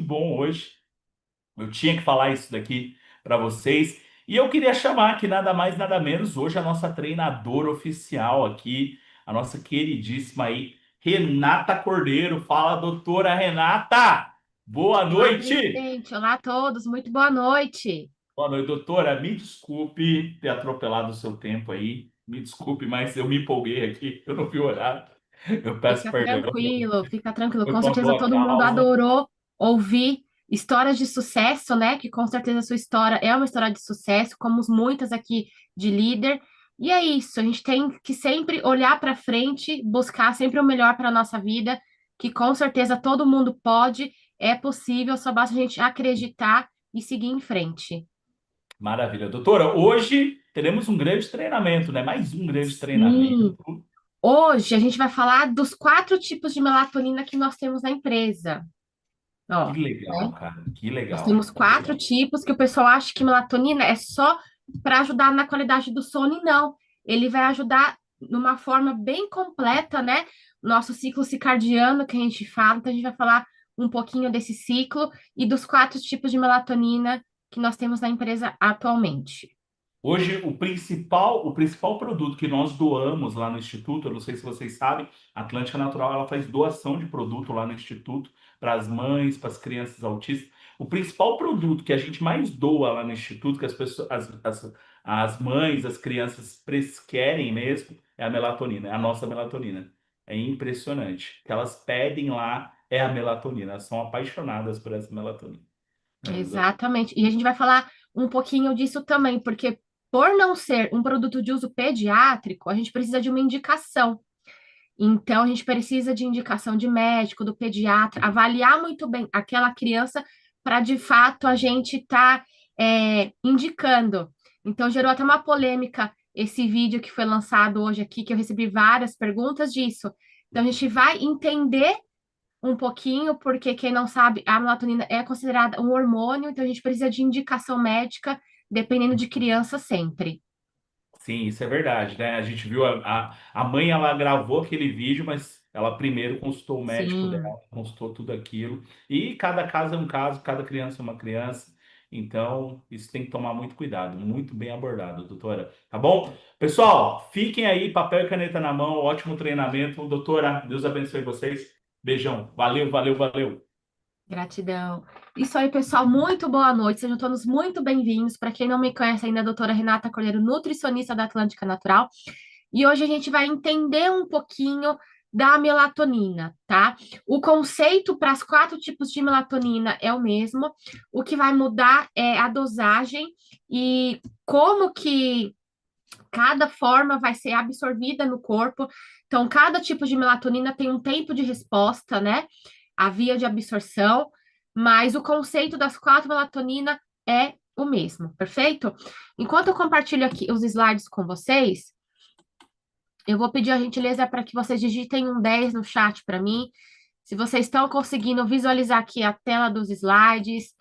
bom hoje. Eu tinha que falar isso daqui para vocês. E eu queria chamar aqui nada mais, nada menos, hoje a nossa treinadora oficial aqui, a nossa queridíssima aí, Renata Cordeiro. Fala, doutora Renata! Boa Olá, noite! presidente. Olá a todos. Muito boa noite. Boa noite, doutora. Me desculpe ter atropelado o seu tempo aí. Me desculpe, mas eu me empolguei aqui, eu não vi o horário. Eu peço Fica perdão, tranquilo, fica tranquilo. foi Com por uma certeza boa todo mundo causa. adorou ouvir histórias de sucesso, né? Que com certeza a sua história é uma história de sucesso, como muitas aqui de líder. E é isso, a gente tem que sempre olhar para frente, buscar sempre o melhor para a nossa vida, que com certeza todo mundo pode, é possível, só basta a gente acreditar e seguir em frente. Maravilha. Doutora, hoje teremos um grande treinamento, né? Mais um grande treinamento. Sim. Hoje a gente vai falar dos 4 tipos de melatonina que nós temos na empresa. Que Ó, legal, né? cara. Que Nós legal. temos Que 4 tipos que o pessoal acha que melatonina é só para ajudar na qualidade do sono, e não. Ele vai ajudar de uma forma bem completa, né? Nosso ciclo circadiano que a gente fala. Então, a gente vai falar um pouquinho desse ciclo e dos 4 tipos de melatonina que nós temos na empresa atualmente. Hoje, o principal produto que nós doamos lá no Instituto, eu não sei se vocês sabem, a Atlântica Natural ela faz doação de produto lá no Instituto para as mães, para as crianças autistas. O principal produto que a gente mais doa lá no Instituto, que as pessoas, as mães, as crianças querem mesmo, é a melatonina, é a nossa melatonina. É impressionante. O que elas pedem lá é a melatonina. Elas são apaixonadas por essa melatonina. Exatamente. E a gente vai falar um pouquinho disso também, porque por não ser um produto de uso pediátrico, a gente precisa de uma indicação. Então, a gente precisa de indicação de médico, do pediatra, avaliar muito bem aquela criança para, de fato, a gente estar indicando. Então, gerou até uma polêmica esse vídeo que foi lançado hoje aqui, que eu recebi várias perguntas disso. Então, a gente vai entender um pouquinho, porque quem não sabe, a melatonina é considerada um hormônio, então a gente precisa de indicação médica, dependendo de criança sempre. Sim, isso é verdade, né? A gente viu a mãe, ela gravou aquele vídeo, mas ela primeiro consultou o médico Sim, dela, consultou tudo aquilo. E cada caso é um caso, cada criança é uma criança. Então, isso tem que tomar muito cuidado, muito bem abordado, doutora. Tá bom? Pessoal, fiquem aí, papel e caneta na mão, ótimo treinamento. Doutora, Deus abençoe vocês. Beijão. Valeu, valeu, valeu. gratidão. Isso aí, pessoal, muito boa noite, sejam todos muito bem-vindos. Para quem não me conhece ainda, a doutora Renata Cordeiro, nutricionista da Atlântica Natural. E hoje a gente vai entender um pouquinho da melatonina, tá? O conceito para os 4 tipos de melatonina é o mesmo. O que vai mudar é a dosagem e como que cada forma vai ser absorvida no corpo. Então, cada tipo de melatonina tem um tempo de resposta, né? A via de absorção, mas o conceito das 4 melatonina é o mesmo, perfeito? Enquanto eu compartilho aqui os slides com vocês, eu vou pedir a gentileza para que vocês digitem um 10 no chat para mim. Se vocês estão conseguindo visualizar aqui a tela dos slides,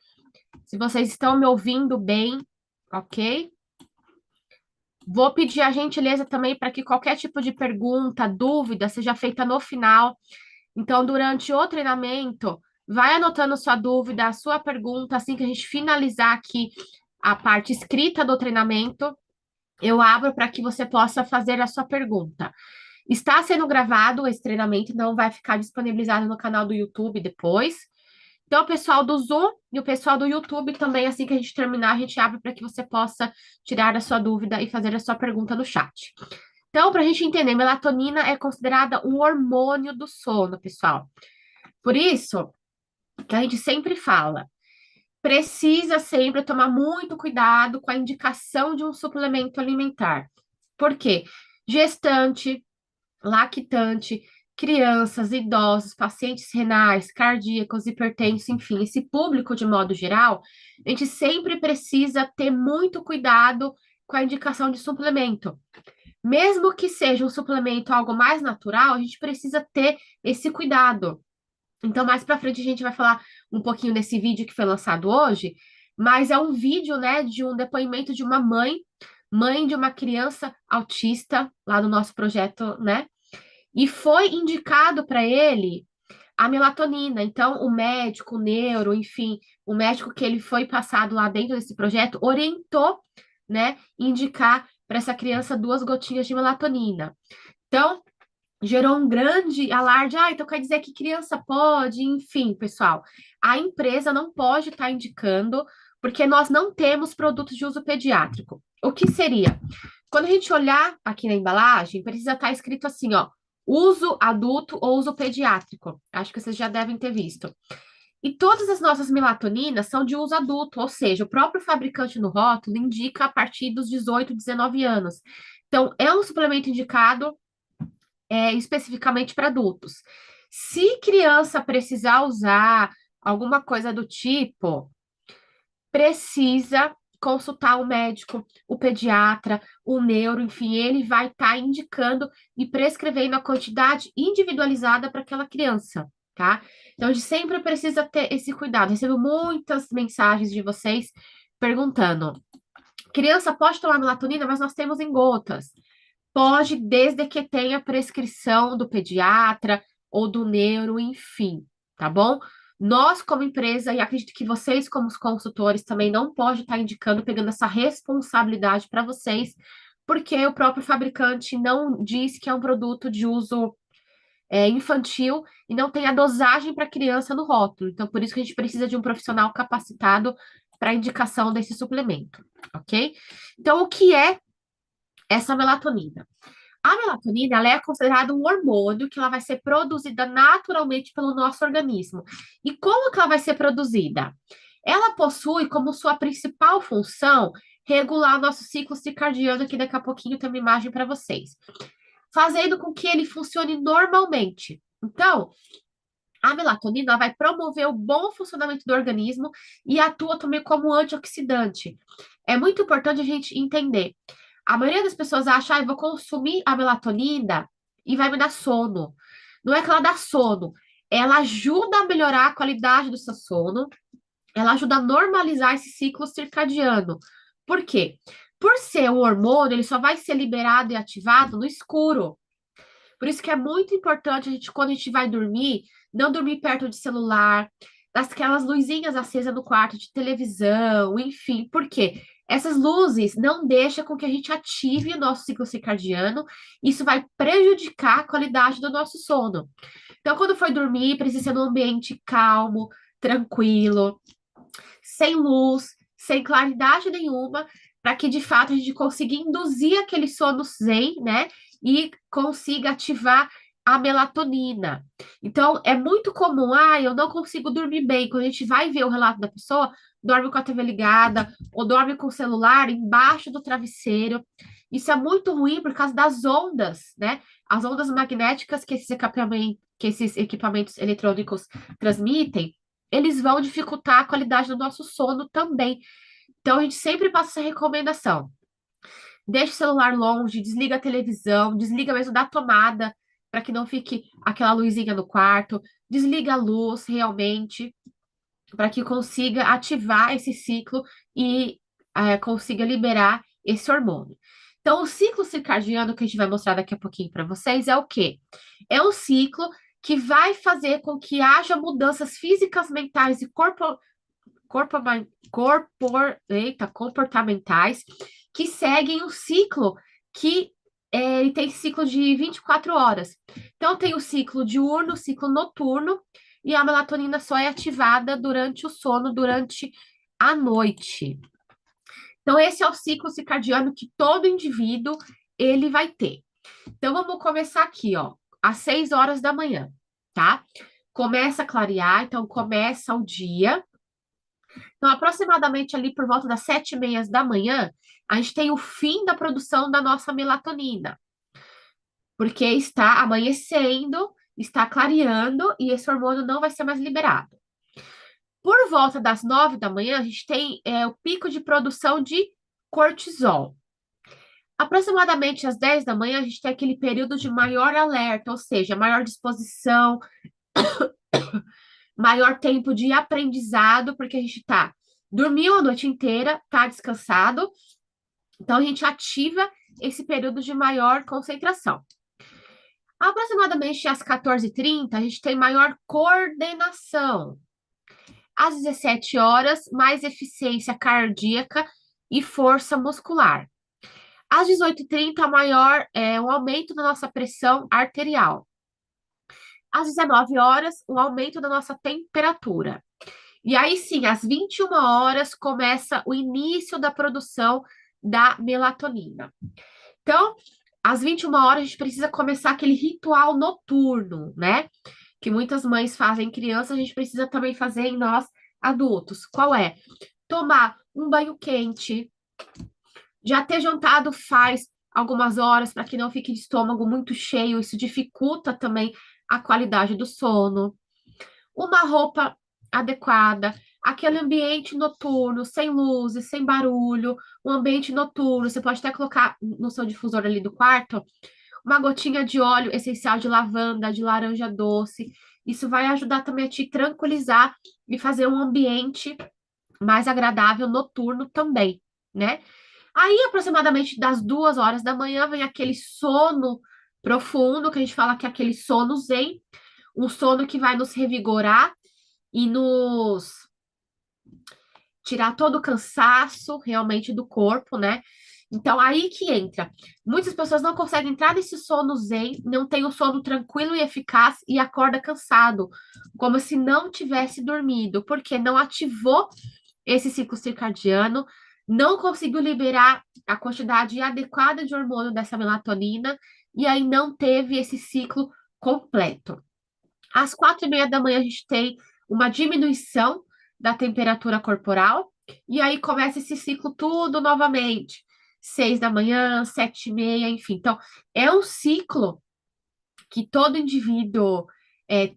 se vocês estão me ouvindo bem, ok? Vou pedir a gentileza também para que qualquer tipo de pergunta, dúvida, seja feita no final. Então, durante o treinamento, vai anotando sua dúvida, a sua pergunta, assim que a gente finalizar aqui a parte escrita do treinamento, eu abro para que você possa fazer a sua pergunta. Está sendo gravado esse treinamento, não vai ficar disponibilizado no canal do YouTube depois. Então, o pessoal do Zoom e o pessoal do YouTube também, assim que a gente terminar, a gente abre para que você possa tirar a sua dúvida e fazer a sua pergunta no chat. Então, para a gente entender, melatonina é considerada um hormônio do sono, pessoal. Por isso que a gente sempre fala, precisa sempre tomar muito cuidado com a indicação de um suplemento alimentar. Por quê? Gestante, lactante, crianças, idosos, pacientes renais, cardíacos, hipertensos, enfim, esse público de modo geral, a gente sempre precisa ter muito cuidado com a indicação de suplemento. Mesmo que seja um suplemento algo mais natural, a gente precisa ter esse cuidado. Então, mais para frente, a gente vai falar um pouquinho desse vídeo que foi lançado hoje, mas é um vídeo, né, de um depoimento de uma mãe de uma criança autista, lá no nosso projeto, né? E foi indicado para ele a melatonina. Então, o médico, o neuro, enfim, o médico que ele foi passado lá dentro desse projeto orientou, né, indicar para essa criança 2 gotinhas de melatonina. Então, gerou um grande alarde. Ah, então quer dizer que criança pode, enfim, pessoal. A empresa não pode estar indicando, porque nós não temos produtos de uso pediátrico. O que seria? Quando a gente olhar aqui na embalagem, precisa estar escrito assim, ó, uso adulto ou uso pediátrico. Acho que vocês já devem ter visto. E todas as nossas melatoninas são de uso adulto, ou seja, o próprio fabricante no rótulo indica a partir dos 18, 19 anos. Então, é um suplemento indicado especificamente para adultos. Se criança precisar usar alguma coisa do tipo, precisa consultar o médico, o pediatra, o neuro, enfim, ele vai estar indicando e prescrevendo a quantidade individualizada para aquela criança, tá? Então, a gente sempre precisa ter esse cuidado. Recebo muitas mensagens de vocês perguntando: criança pode tomar melatonina, mas nós temos em gotas. Pode, desde que tenha prescrição do pediatra ou do neuro, enfim, tá bom? Nós, como empresa, e acredito que vocês, como os consultores, também não pode estar indicando, pegando essa responsabilidade para vocês, porque o próprio fabricante não diz que é um produto de uso infantil e não tem a dosagem para criança no rótulo. Então, por isso que a gente precisa de um profissional capacitado para indicação desse suplemento, ok? Então, o que é essa melatonina? A melatonina, ela é considerada um hormônio que ela vai ser produzida naturalmente pelo nosso organismo. E como que ela vai ser produzida? Ela possui como sua principal função regular o nosso ciclo circadiano, que daqui a pouquinho tem uma imagem para vocês, fazendo com que ele funcione normalmente. Então, a melatonina ela vai promover o bom funcionamento do organismo e atua também como antioxidante. É muito importante a gente entender. A maioria das pessoas acha, eu vou consumir a melatonina e vai me dar sono. Não é que ela dá sono, ela ajuda a melhorar a qualidade do seu sono, ela ajuda a normalizar esse ciclo circadiano. Por quê? Por ser um hormônio, ele só vai ser liberado e ativado no escuro. Por isso que é muito importante a gente, quando a gente vai dormir, não dormir perto de celular, daquelas luzinhas acesas no quarto, de televisão, enfim. Por quê? Essas luzes não deixam com que a gente ative o nosso ciclo circadiano, isso vai prejudicar a qualidade do nosso sono. Então, quando for dormir, precisa ser num ambiente calmo, tranquilo, sem luz, sem claridade nenhuma, para que de fato a gente consiga induzir aquele sono zen, né? E consiga ativar a melatonina. Então, é muito comum, eu não consigo dormir bem. Quando a gente vai ver o relato da pessoa, dorme com a TV ligada, ou dorme com o celular embaixo do travesseiro. Isso é muito ruim por causa das ondas, né? As ondas magnéticas que esses equipamentos eletrônicos transmitem, eles vão dificultar a qualidade do nosso sono também. Então, a gente sempre passa essa recomendação. Deixa o celular longe, desliga a televisão, desliga mesmo da tomada, para que não fique aquela luzinha no quarto, desliga a luz realmente, para que consiga ativar esse ciclo e consiga liberar esse hormônio. Então, o ciclo circadiano que a gente vai mostrar daqui a pouquinho para vocês é o quê? É um ciclo que vai fazer com que haja mudanças físicas, mentais e comportamentais que seguem um ciclo que ele tem ciclo de 24 horas. Então, tem o ciclo diurno, o ciclo noturno, e a melatonina só é ativada durante o sono, durante a noite. Então, esse é o ciclo circadiano que todo indivíduo ele vai ter. Então, vamos começar aqui, ó, às 6 horas da manhã, tá? Começa a clarear, então começa o dia. Então, aproximadamente ali por volta das 7h30 da manhã, a gente tem o fim da produção da nossa melatonina, porque está amanhecendo, está clareando e esse hormônio não vai ser mais liberado. Por volta das 9 da manhã, a gente tem o pico de produção de cortisol. Aproximadamente às 10 da manhã, a gente tem aquele período de maior alerta, ou seja, maior disposição, maior tempo de aprendizado, porque a gente dormiu a noite inteira, tá descansado, então a gente ativa esse período de maior concentração. Aproximadamente às 14h30, a gente tem maior coordenação. Às 17 horas, mais eficiência cardíaca e força muscular. Às 18h30, maior é o aumento da nossa pressão arterial. Às 19 horas, o aumento da nossa temperatura. E aí sim, às 21 horas, começa o início da produção da melatonina. Então, às 21 horas, a gente precisa começar aquele ritual noturno, né? Que muitas mães fazem em criança, a gente precisa também fazer em nós adultos. Qual é? Tomar um banho quente. Já ter jantado faz algumas horas para que não fique de estômago muito cheio, isso dificulta também a qualidade do sono. Uma roupa adequada, aquele ambiente noturno, sem luzes, sem barulho, um ambiente noturno. Você pode até colocar no seu difusor ali do quarto uma gotinha de óleo essencial de lavanda, de laranja doce. Isso vai ajudar também a te tranquilizar e fazer um ambiente mais agradável noturno também, né? Aí, aproximadamente das 2 horas da manhã, vem aquele sono profundo, que a gente fala que é aquele sono zen, um sono que vai nos revigorar e nos tirar todo o cansaço realmente do corpo, né? Então, aí que entra. Muitas pessoas não conseguem entrar nesse sono zen, não tem o sono tranquilo e eficaz e acorda cansado, como se não tivesse dormido, porque não ativou esse ciclo circadiano, não conseguiu liberar a quantidade adequada de hormônio dessa melatonina e aí não teve esse ciclo completo. Às 4h30 da manhã, a gente tem uma diminuição da temperatura corporal, e aí começa esse ciclo tudo novamente. 6 da manhã, 7h30, enfim. Então, é um ciclo que todo indivíduo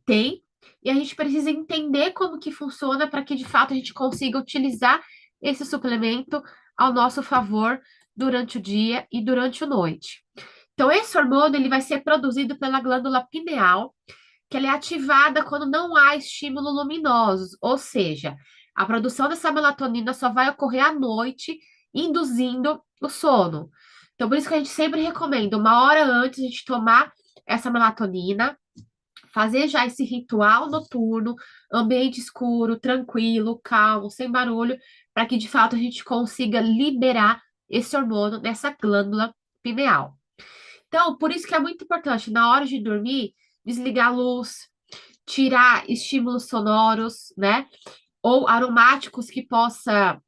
tem, e a gente precisa entender como que funciona para que, de fato, a gente consiga utilizar esse suplemento ao nosso favor durante o dia e durante a noite. Então, esse hormônio ele vai ser produzido pela glândula pineal, que ela é ativada quando não há estímulos luminosos, ou seja, a produção dessa melatonina só vai ocorrer à noite, induzindo o sono. Então, por isso que a gente sempre recomenda, 1 hora antes de a gente tomar essa melatonina, fazer já esse ritual noturno, ambiente escuro, tranquilo, calmo, sem barulho, para que de fato a gente consiga liberar esse hormônio nessa glândula pineal. Então, por isso que é muito importante, na hora de dormir, desligar a luz, tirar estímulos sonoros, né? Ou aromáticos que possa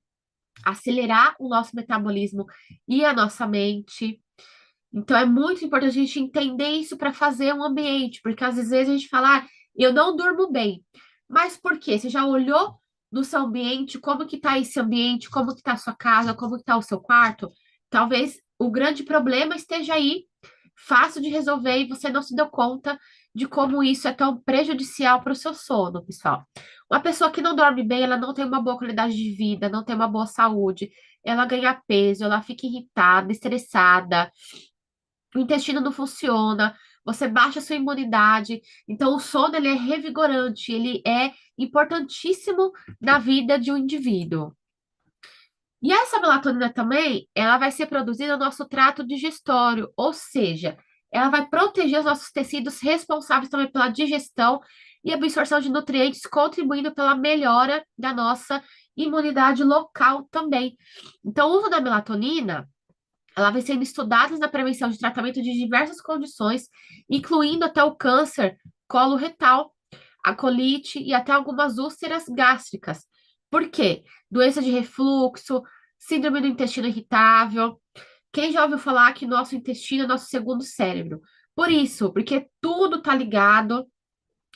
acelerar o nosso metabolismo e a nossa mente. Então, é muito importante a gente entender isso para fazer um ambiente, porque às vezes a gente fala, eu não durmo bem. Mas por quê? Você já olhou no seu ambiente, como que está esse ambiente, como que está a sua casa, como que está o seu quarto? Talvez o grande problema esteja aí, fácil de resolver, e você não se deu conta de como isso é tão prejudicial para o seu sono, pessoal. Uma pessoa que não dorme bem, ela não tem uma boa qualidade de vida, não tem uma boa saúde, ela ganha peso, ela fica irritada, estressada, o intestino não funciona, você baixa a sua imunidade. Então, o sono ele é revigorante, ele é importantíssimo na vida de um indivíduo. E essa melatonina também, ela vai ser produzida no nosso trato digestório, ou seja, ela vai proteger os nossos tecidos responsáveis também pela digestão e absorção de nutrientes, contribuindo pela melhora da nossa imunidade local também. Então, o uso da melatonina ela vem sendo estudada na prevenção de tratamento de diversas condições, incluindo até o câncer coloretal, a colite e até algumas úlceras gástricas. Por quê? Doença de refluxo, síndrome do intestino irritável. Quem já ouviu falar que nosso intestino é nosso segundo cérebro? Por isso, porque tudo está ligado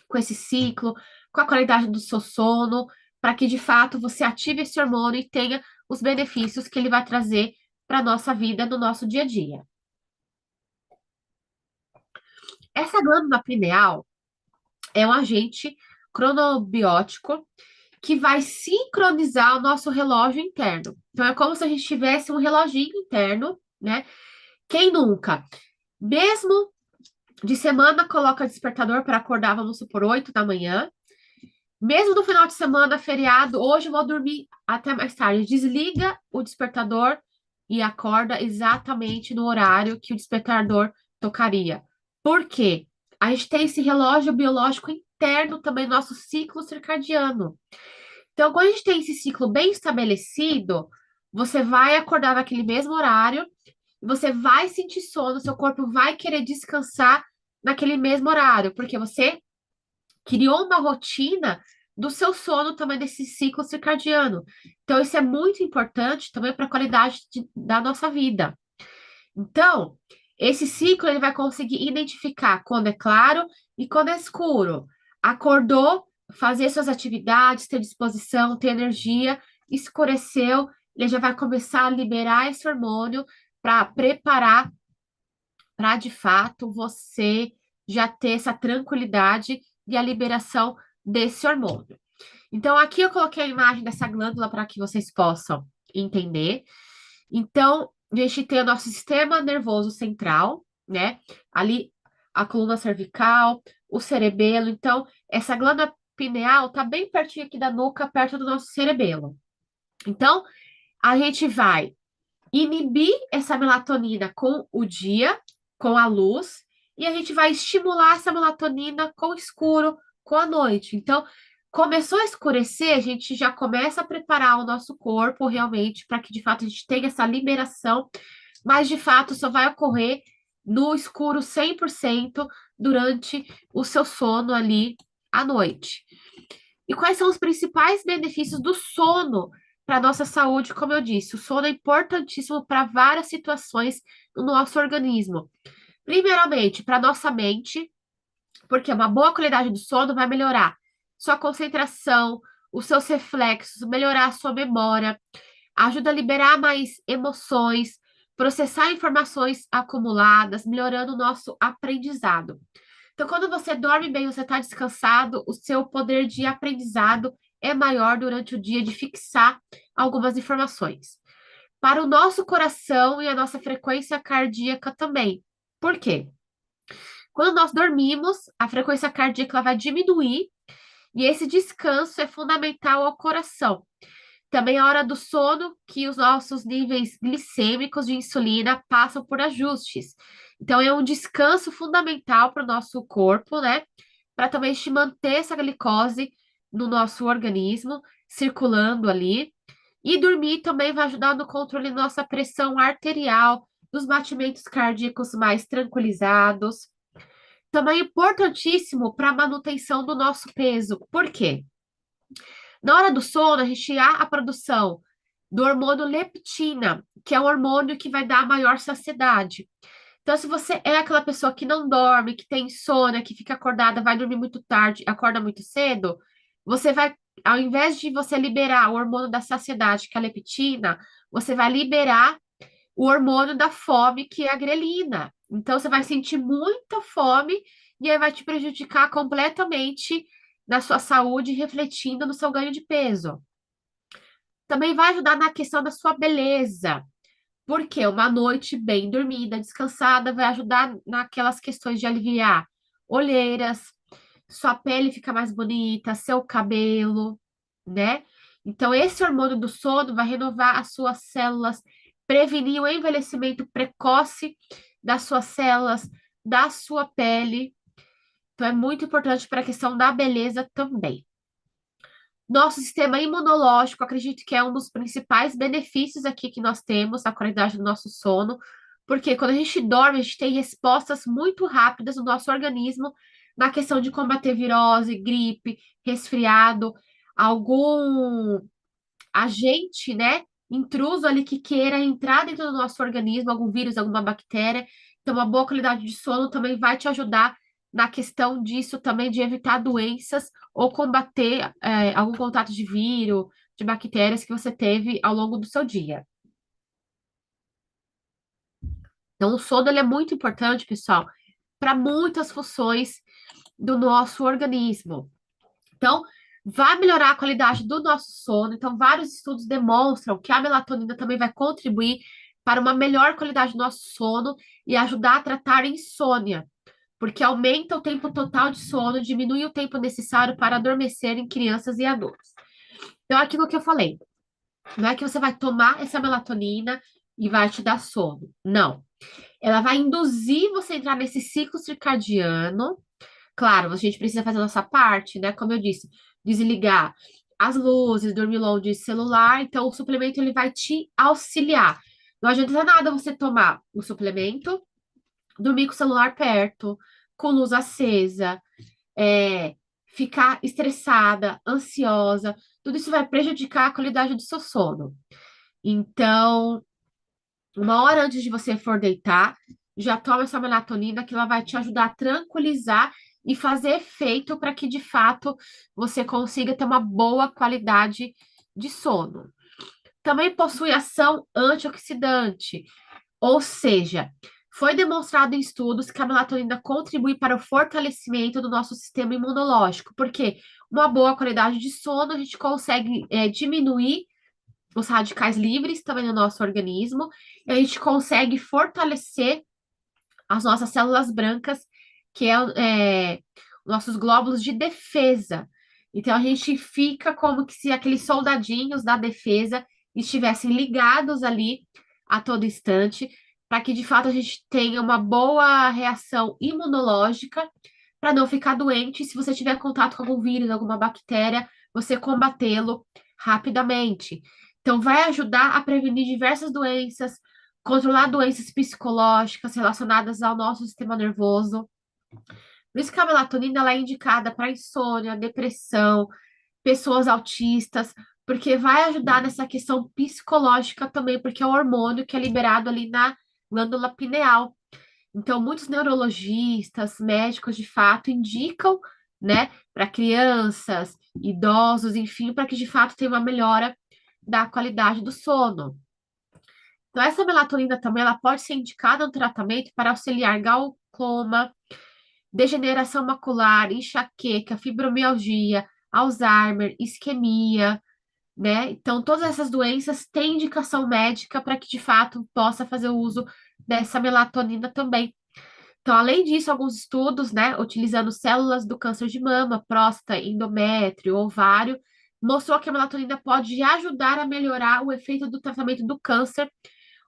com esse ciclo, com a qualidade do seu sono, para que de fato você ative esse hormônio e tenha os benefícios que ele vai trazer para a nossa vida no nosso dia a dia. Essa glândula pineal é um agente cronobiótico que vai sincronizar o nosso relógio interno. Então, é como se a gente tivesse um reloginho interno, né? Quem nunca? Mesmo de semana, coloca despertador para acordar, vamos supor, 8 da manhã. Mesmo no final de semana, feriado, hoje eu vou dormir até mais tarde. Desliga o despertador e acorda exatamente no horário que o despertador tocaria. Por quê? A gente tem esse relógio biológico interno também, nosso ciclo circadiano. Então, quando a gente tem esse ciclo bem estabelecido, você vai acordar naquele mesmo horário, você vai sentir sono, seu corpo vai querer descansar naquele mesmo horário, porque você criou uma rotina do seu sono também desse ciclo circadiano. Então, isso é muito importante também para a qualidade da nossa vida. Então, esse ciclo ele vai conseguir identificar quando é claro e quando é escuro. Acordou, fazer suas atividades, ter disposição, ter energia, escureceu, ele já vai começar a liberar esse hormônio para preparar para de fato você já ter essa tranquilidade e a liberação desse hormônio. Então, aqui eu coloquei a imagem dessa glândula para que vocês possam entender. Então, a gente tem o nosso sistema nervoso central, né? Ali a coluna cervical, o cerebelo. Então, essa glândula pineal tá bem pertinho aqui da nuca, perto do nosso cerebelo. Então, a gente vai inibir essa melatonina com o dia, com a luz, e a gente vai estimular essa melatonina com o escuro, com a noite. Então, começou a escurecer, a gente já começa a preparar o nosso corpo realmente para que de fato a gente tenha essa liberação, mas de fato só vai ocorrer no escuro 100% durante o seu sono ali à noite. E quais são os principais benefícios do sono para a nossa saúde? Como eu disse, o sono é importantíssimo para várias situações no nosso organismo. Primeiramente, para a nossa mente, porque uma boa qualidade do sono vai melhorar sua concentração, os seus reflexos, melhorar a sua memória, ajuda a liberar mais emoções, processar informações acumuladas, melhorando o nosso aprendizado. Então, quando você dorme bem, você está descansado, o seu poder de aprendizado é maior durante o dia de fixar algumas informações. Para o nosso coração e a nossa frequência cardíaca também. Por quê? Quando nós dormimos, a frequência cardíaca ela vai diminuir e esse descanso é fundamental ao coração. Também a hora do sono, que os nossos níveis glicêmicos de insulina passam por ajustes. Então, é um descanso fundamental para o nosso corpo, né? Para também te manter essa glicose no nosso organismo, circulando ali. E dormir também vai ajudar no controle da nossa pressão arterial, dos batimentos cardíacos mais tranquilizados. Também é importantíssimo para a manutenção do nosso peso. Por quê? Na hora do sono, a gente há a produção do hormônio leptina, que é o hormônio que vai dar a maior saciedade. Então, se você é aquela pessoa que não dorme, que tem insônia, que fica acordada, vai dormir muito tarde, acorda muito cedo, você vai, ao invés de você liberar o hormônio da saciedade, que é a leptina, você vai liberar o hormônio da fome, que é a grelina. Então, você vai sentir muita fome e aí vai te prejudicar completamente na sua saúde, refletindo no seu ganho de peso. Também vai ajudar na questão da sua beleza, porque uma noite bem dormida, descansada, vai ajudar naquelas questões de aliviar olheiras, sua pele fica mais bonita, seu cabelo, né? Então, esse hormônio do sono vai renovar as suas células, prevenir o envelhecimento precoce das suas células, da sua pele. Então, é muito importante para a questão da beleza também. Nosso sistema imunológico, acredito que é um dos principais benefícios aqui que nós temos, a qualidade do nosso sono, porque quando a gente dorme, a gente tem respostas muito rápidas no nosso organismo na questão de combater virose, gripe, resfriado, algum agente, né, intruso ali que queira entrar dentro do nosso organismo, algum vírus, alguma bactéria. Então, uma boa qualidade de sono também vai te ajudar na questão disso também, de evitar doenças ou combater algum contato de vírus, de bactérias que você teve ao longo do seu dia. Então, o sono ele é muito importante, pessoal, para muitas funções do nosso organismo. Então, vai melhorar a qualidade do nosso sono. Então, vários estudos demonstram que a melatonina também vai contribuir para uma melhor qualidade do nosso sono e ajudar a tratar a insônia, porque aumenta o tempo total de sono, diminui o tempo necessário para adormecer em crianças e adultos. Então, é aquilo que eu falei, não é que você vai tomar essa melatonina e vai te dar sono. Não. Ela vai induzir você a entrar nesse ciclo circadiano. Claro, a gente precisa fazer a nossa parte, né? Como eu disse, desligar as luzes, dormir longe de celular. Então, o suplemento ele vai te auxiliar. Não adianta nada você tomar o suplemento, dormir com o celular perto, com luz acesa, é, ficar estressada, ansiosa. Tudo isso vai prejudicar a qualidade do seu sono. Então, uma hora antes de você for deitar, já toma essa melatonina que ela vai te ajudar a tranquilizar e fazer efeito para que de fato você consiga ter uma boa qualidade de sono. Também possui ação antioxidante, ou seja, foi demonstrado em estudos que a melatonina contribui para o fortalecimento do nosso sistema imunológico, porque uma boa qualidade de sono a gente consegue diminuir os radicais livres também no nosso organismo, e a gente consegue fortalecer as nossas células brancas, que nossos glóbulos de defesa. Então a gente fica como que se aqueles soldadinhos da defesa estivessem ligados ali a todo instante, para que de fato a gente tenha uma boa reação imunológica para não ficar doente. Se você tiver contato com algum vírus, alguma bactéria, você combatê-lo rapidamente. Então, vai ajudar a prevenir diversas doenças, controlar doenças psicológicas relacionadas ao nosso sistema nervoso. Por isso que a melatonina ela é indicada para insônia, depressão, pessoas autistas, porque vai ajudar nessa questão psicológica também, porque é um hormônio que é liberado ali na glândula pineal. Então, muitos neurologistas, médicos de fato indicam, né, para crianças, idosos, enfim, para que de fato tenha uma melhora da qualidade do sono. Então, essa melatonina também ela pode ser indicada no tratamento para auxiliar glaucoma, degeneração macular, enxaqueca, fibromialgia, Alzheimer, isquemia, né? Então, todas essas doenças têm indicação médica para que de fato possa fazer o uso dessa melatonina também. Então, além disso, alguns estudos, né, utilizando células do câncer de mama, próstata, endométrio, ovário, mostrou que a melatonina pode ajudar a melhorar o efeito do tratamento do câncer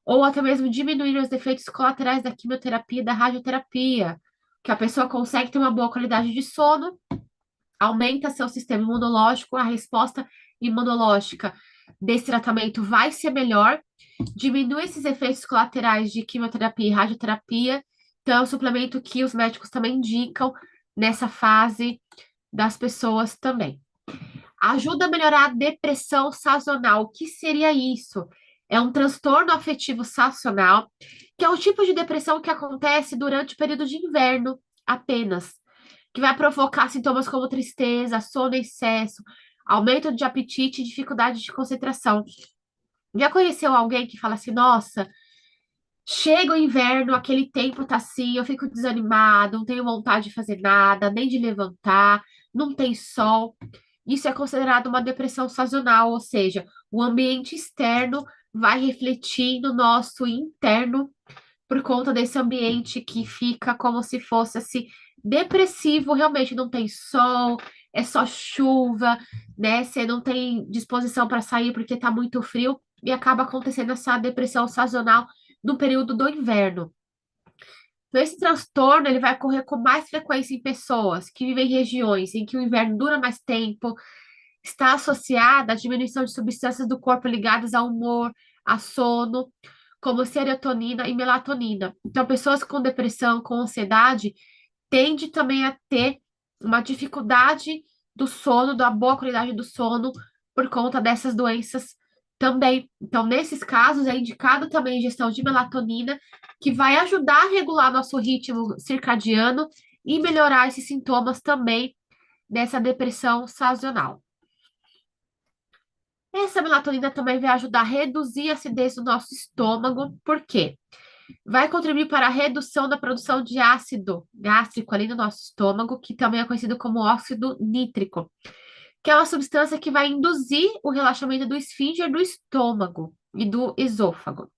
ou até mesmo diminuir os efeitos colaterais da quimioterapia e da radioterapia, que a pessoa consegue ter uma boa qualidade de sono, aumenta seu sistema imunológico, a resposta imunológica desse tratamento vai ser melhor, diminui esses efeitos colaterais de quimioterapia e radioterapia. Então, é um suplemento que os médicos também indicam nessa fase das pessoas também. Ajuda a melhorar a depressão sazonal. O que seria isso? É um transtorno afetivo sazonal, que é o tipo de depressão que acontece durante o período de inverno apenas, que vai provocar sintomas como tristeza, sono em excesso, aumento de apetite e dificuldade de concentração. Já conheceu alguém que fala assim, nossa, chega o inverno, aquele tempo tá assim, eu fico desanimado, não tenho vontade de fazer nada, nem de levantar, não tem sol. Isso é considerado uma depressão sazonal, ou seja, o ambiente externo vai refletir no nosso interno por conta desse ambiente que fica como se fosse assim, depressivo, realmente não tem sol, é só chuva, né? Você não tem disposição para sair porque tá muito frio e acaba acontecendo essa depressão sazonal no período do inverno. Então, esse transtorno ele vai ocorrer com mais frequência em pessoas que vivem em regiões em que o inverno dura mais tempo, está associada à diminuição de substâncias do corpo ligadas ao humor, a sono, como serotonina e melatonina. Então, pessoas com depressão, com ansiedade, tendem também a ter uma dificuldade do sono, da boa qualidade do sono, por conta dessas doenças também. Então, nesses casos, é indicado também a ingestão de melatonina, que vai ajudar a regular nosso ritmo circadiano e melhorar esses sintomas também dessa depressão sazonal. Essa melatonina também vai ajudar a reduzir a acidez do nosso estômago, por quê? Vai contribuir para a redução da produção de ácido gástrico ali no nosso estômago, que também é conhecido como óxido nítrico, que é uma substância que vai induzir o relaxamento do esfíncter do estômago e do esôfago,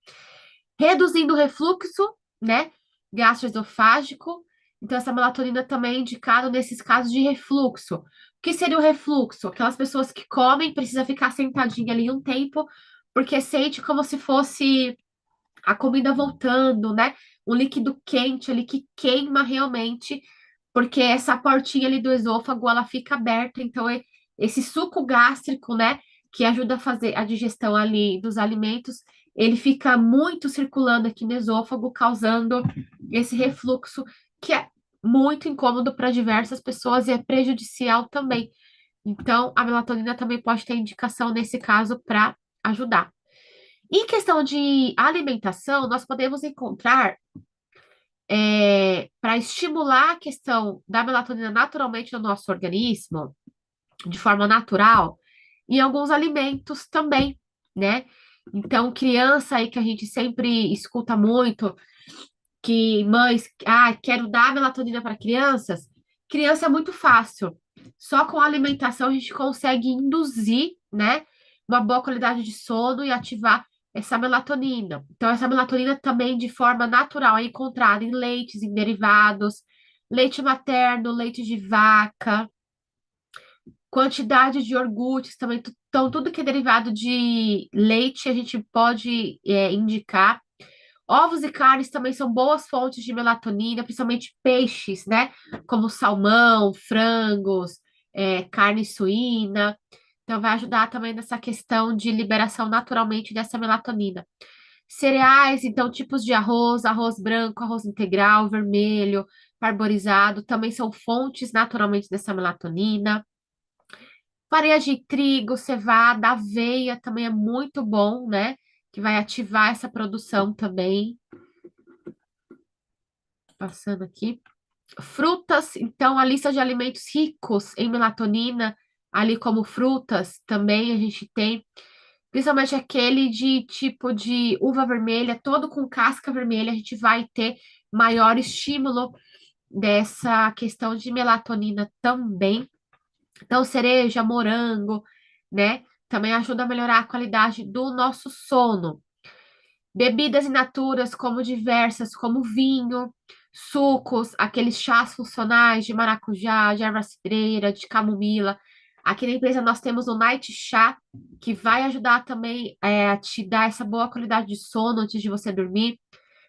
reduzindo o refluxo, né, gastroesofágico. Então, essa melatonina também é indicada nesses casos de refluxo. O que seria o refluxo? Aquelas pessoas que comem, precisa ficar sentadinha ali um tempo, porque sente como se fosse a comida voltando, né? Um líquido quente ali que queima realmente, porque essa portinha ali do esôfago, ela fica aberta, então esse suco gástrico, né, que ajuda a fazer a digestão ali dos alimentos, ele fica muito circulando aqui no esôfago, causando esse refluxo que é muito incômodo para diversas pessoas e é prejudicial também. Então, a melatonina também pode ter indicação nesse caso para ajudar. Em questão de alimentação, nós podemos encontrar, para estimular a questão da melatonina naturalmente no nosso organismo, de forma natural, em alguns alimentos também, né? Então, criança aí que a gente sempre escuta muito, que mães, quero dar melatonina para crianças. Criança é muito fácil. Só com a alimentação a gente consegue induzir, né, uma boa qualidade de sono e ativar essa melatonina. Então, essa melatonina também de forma natural é encontrada em leites, em derivados, leite materno, leite de vaca, quantidade de iogurtes também. Então, tudo que é derivado de leite a gente pode indicar. Ovos e carnes também são boas fontes de melatonina, principalmente peixes, né? Como salmão, frangos, carne suína. Então, vai ajudar também nessa questão de liberação naturalmente dessa melatonina. Cereais, então, tipos de arroz, arroz branco, arroz integral, vermelho, parborizado, também são fontes naturalmente dessa melatonina. Farinha de trigo, cevada, aveia também é muito bom, né? Que vai ativar essa produção também. Passando aqui. Frutas, então, a lista de alimentos ricos em melatonina, ali como frutas, também a gente tem, principalmente aquele de tipo de uva vermelha, todo com casca vermelha, a gente vai ter maior estímulo dessa questão de melatonina também. Então, cereja, morango, né? Também ajuda a melhorar a qualidade do nosso sono. Bebidas in naturas, como diversas, como vinho, sucos, aqueles chás funcionais de maracujá, de erva cidreira, de camomila. Aqui na empresa nós temos o Night Chá, que vai ajudar também a te dar essa boa qualidade de sono antes de você dormir.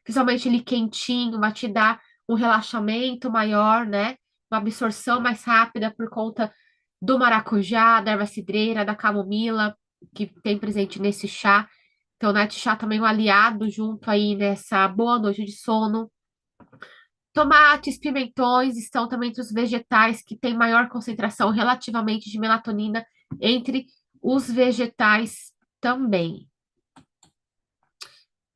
Principalmente ele quentinho, vai te dar um relaxamento maior, né? Uma absorção mais rápida por conta do maracujá, da erva cidreira, da camomila, que tem presente nesse chá. Então, o night chá também é um aliado junto aí nessa boa noite de sono. Tomates, pimentões estão também entre os vegetais que têm maior concentração relativamente de melatonina entre os vegetais também.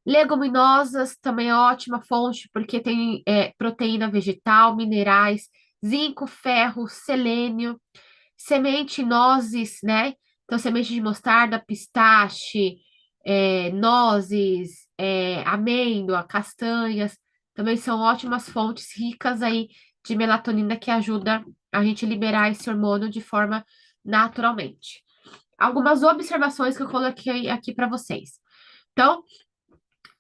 Leguminosas também é ótima fonte, porque tem proteína vegetal, minerais, zinco, ferro, selênio, semente, nozes, né? Então, semente de mostarda, pistache, nozes, amêndoa, castanhas, também são ótimas fontes ricas aí de melatonina que ajuda a gente liberar esse hormônio de forma naturalmente. Algumas observações que eu coloquei aqui para vocês. Então,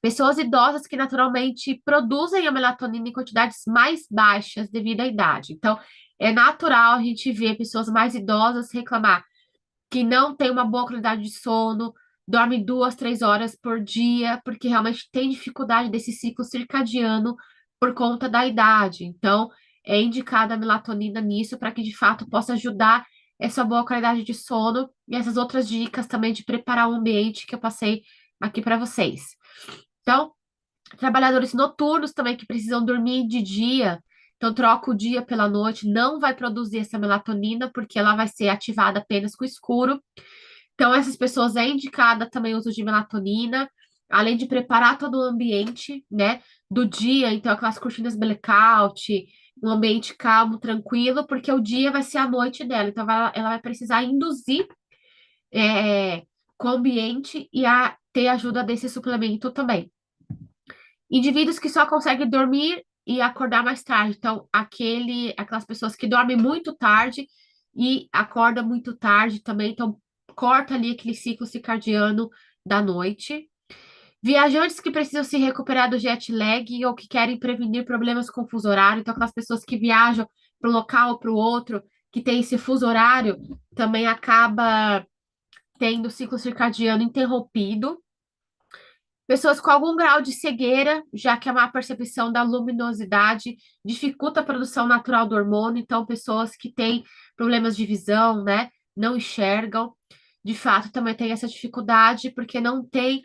pessoas idosas que naturalmente produzem a melatonina em quantidades mais baixas devido à idade. Então, é natural a gente ver pessoas mais idosas reclamar que não tem uma boa qualidade de sono, dorme 2, 3 horas por dia, porque realmente tem dificuldade desse ciclo circadiano por conta da idade. Então, é indicada a melatonina nisso para que de fato possa ajudar essa boa qualidade de sono e essas outras dicas também de preparar o ambiente que eu passei aqui para vocês. Então, trabalhadores noturnos também que precisam dormir de dia, então troca o dia pela noite, não vai produzir essa melatonina, porque ela vai ser ativada apenas com o escuro. Então, essas pessoas é indicada também o uso de melatonina, além de preparar todo o ambiente, né, do dia, então aquelas cortinas blackout, um ambiente calmo, tranquilo, porque o dia vai ser a noite dela, então ela vai precisar induzir é, com o ambiente e ter ajuda desse suplemento também. Indivíduos que só conseguem dormir e acordar mais tarde. Então, aquelas pessoas que dormem muito tarde e acordam muito tarde também. Então, corta ali aquele ciclo circadiano da noite. Viajantes que precisam se recuperar do jet lag ou que querem prevenir problemas com fuso horário. Então, aquelas pessoas que viajam para um local ou para o outro, que tem esse fuso horário, também acaba tendo o ciclo circadiano interrompido. Pessoas com algum grau de cegueira, já que a má percepção da luminosidade dificulta a produção natural do hormônio. Então, pessoas que têm problemas de visão, né, não enxergam, de fato, também tem essa dificuldade, porque não tem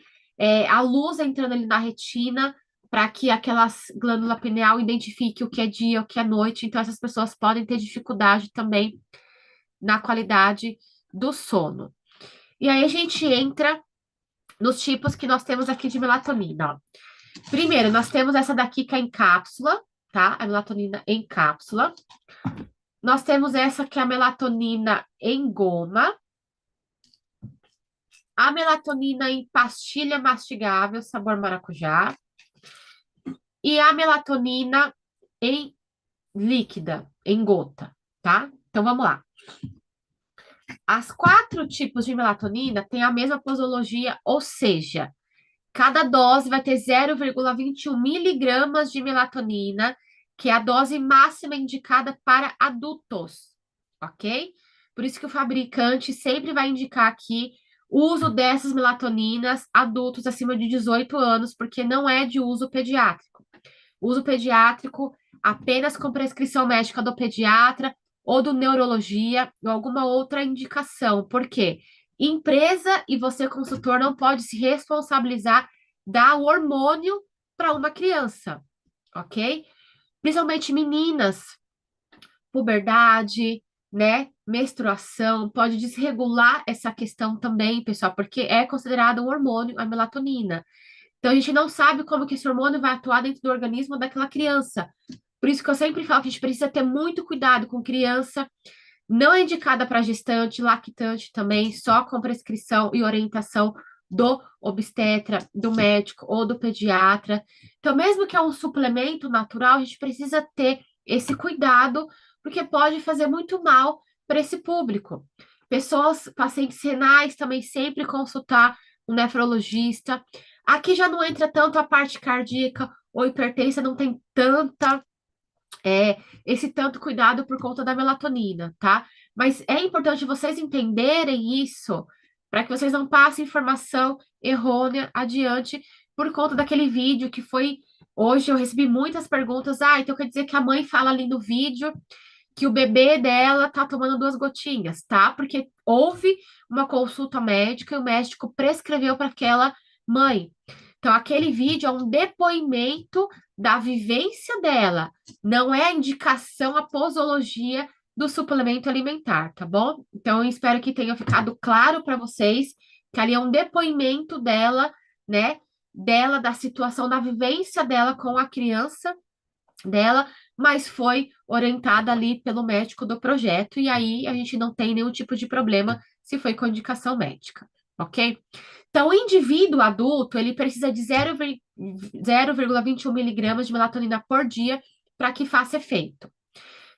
a luz entrando ali na retina para que aquela glândula pineal identifique o que é dia, o que é noite. Então, essas pessoas podem ter dificuldade também na qualidade do sono. E aí a gente entra nos tipos que nós temos aqui de melatonina, ó. Primeiro, nós temos essa daqui que é em cápsula, tá? A melatonina em cápsula. Nós temos essa que é a melatonina em goma. A melatonina em pastilha mastigável, sabor maracujá. E a melatonina em líquida, em gota, tá? Então, vamos lá. As 4 tipos de melatonina têm a mesma posologia, ou seja, cada dose vai ter 0,21 miligramas de melatonina, que é a dose máxima indicada para adultos, ok? Por isso que o fabricante sempre vai indicar aqui o uso dessas melatoninas adultos acima de 18 anos, porque não é de uso pediátrico. Uso pediátrico apenas com prescrição médica do pediatra ou do neurologia ou alguma outra indicação. Por quê? Empresa e você, consultor, não pode se responsabilizar dar o hormônio para uma criança, ok? Principalmente meninas, puberdade, né? Menstruação, pode desregular essa questão também, pessoal, porque é considerado um hormônio, a melatonina. Então, a gente não sabe como que esse hormônio vai atuar dentro do organismo daquela criança. Por isso que eu sempre falo que a gente precisa ter muito cuidado com criança. Não é indicada para gestante, lactante também, só com prescrição e orientação do obstetra, do médico ou do pediatra. Então, mesmo que é um suplemento natural, a gente precisa ter esse cuidado, porque pode fazer muito mal para esse público. Pessoas, pacientes renais, também sempre consultar um nefrologista. Aqui já não entra tanto a parte cardíaca ou hipertensa, não tem esse tanto cuidado por conta da melatonina, tá? Mas é importante vocês entenderem isso para que vocês não passem informação errônea adiante por conta daquele vídeo que foi. Hoje eu recebi muitas perguntas. Ah, então quer dizer que a mãe fala ali no vídeo que o bebê dela tá tomando 2 gotinhas, tá? Porque houve uma consulta médica e o médico prescreveu para aquela mãe. Então, aquele vídeo é um depoimento da vivência dela, não é a indicação, a posologia do suplemento alimentar, tá bom? Então, eu espero que tenha ficado claro para vocês que ali é um depoimento dela, né? Dela, da situação, da vivência dela com a criança dela, mas foi orientada ali pelo médico do projeto, e aí a gente não tem nenhum tipo de problema se foi com indicação médica, ok? Então, o indivíduo adulto, ele precisa de 0,21 miligramas de melatonina por dia para que faça efeito.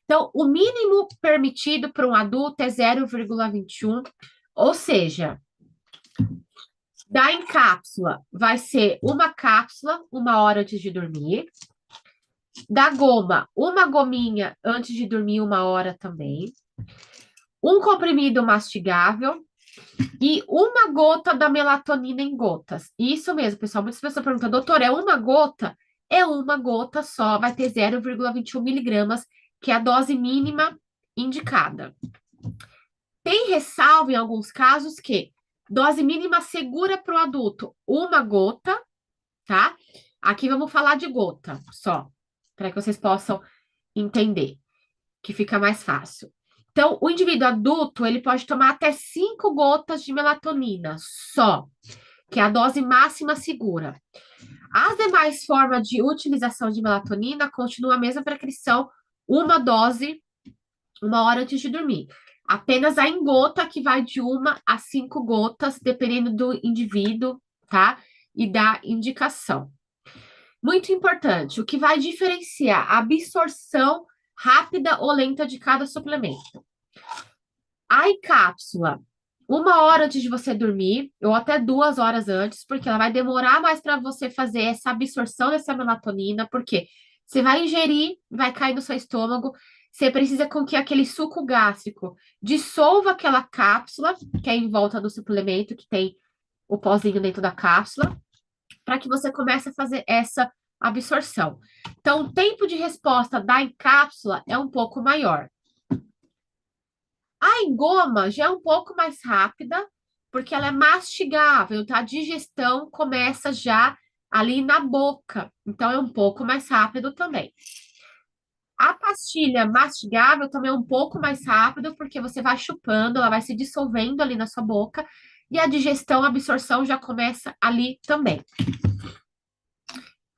Então, o mínimo permitido para um adulto é 0,21, ou seja, da em cápsula vai ser uma cápsula, 1 hora antes de dormir. Da goma, uma gominha antes de dormir, 1 hora também. Um comprimido mastigável e uma gota da melatonina em gotas. Isso mesmo, pessoal. Muitas pessoas perguntam, doutor, é uma gota? É uma gota só, vai ter 0,21 miligramas, que é a dose mínima indicada. Tem ressalva em alguns casos que dose mínima segura para o adulto, 1 gota, tá? Aqui vamos falar de gota só, para que vocês possam entender, que fica mais fácil. Então, o indivíduo adulto, ele pode tomar até 5 gotas de melatonina só, que é a dose máxima segura. As demais formas de utilização de melatonina continuam a mesma prescrição, uma dose, 1 hora antes de dormir. Apenas a em gota, que vai de 1 a 5 gotas, dependendo do indivíduo, tá? E da indicação. Muito importante, o que vai diferenciar a absorção rápida ou lenta de cada suplemento. A cápsula, 1 hora antes de você dormir, ou até 2 horas antes, porque ela vai demorar mais para você fazer essa absorção dessa melatonina, porque você vai ingerir, vai cair no seu estômago, você precisa com que aquele suco gástrico dissolva aquela cápsula, que é em volta do suplemento, que tem o pozinho dentro da cápsula, para que você comece a fazer essa absorção. Então, o tempo de resposta da encápsula é um pouco maior. A engoma já é um pouco mais rápida, porque ela é mastigável, então a digestão começa já ali na boca, então é um pouco mais rápido também. A pastilha mastigável também é um pouco mais rápido, porque você vai chupando, ela vai se dissolvendo ali na sua boca, e a digestão, a absorção já começa ali também.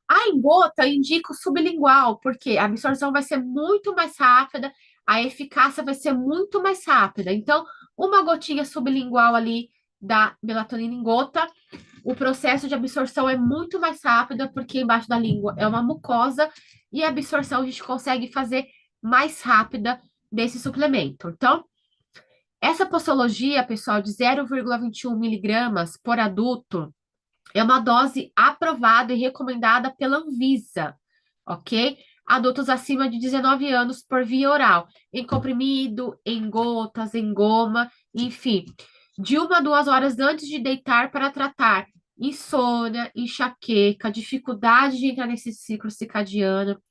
A em gota indica o sublingual, porque a absorção vai ser muito mais rápida, a eficácia vai ser muito mais rápida. Então, uma gotinha sublingual ali da melatonina em gota, o processo de absorção é muito mais rápido, porque embaixo da língua é uma mucosa, e a absorção a gente consegue fazer mais rápida desse suplemento. Então, essa posologia, pessoal, de 0,21 miligramas por adulto, é uma dose aprovada e recomendada pela Anvisa, ok? Adultos acima de 19 anos por via oral, em comprimido, em gotas, em goma, enfim, de 1 a 2 horas antes de deitar para tratar insônia, enxaqueca, dificuldade de entrar nesse ciclo circadiano,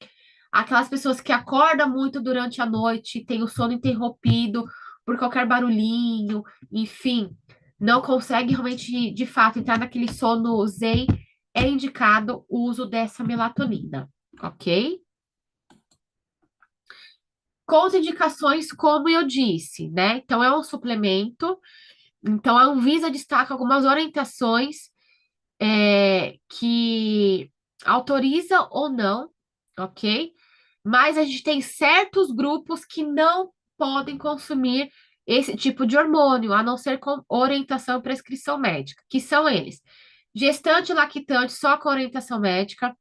aquelas pessoas que acordam muito durante a noite, têm o sono interrompido por qualquer barulhinho, enfim, não consegue realmente, de fato, entrar naquele sono zen, é indicado o uso dessa melatonina, ok? Contraindicações, como eu disse, né? Então, é um suplemento, então a Anvisa destaca algumas orientações que autoriza ou não, ok? Mas a gente tem certos grupos que não podem consumir esse tipo de hormônio, a não ser com orientação e prescrição médica, que são eles: gestante e lactante só com orientação médica,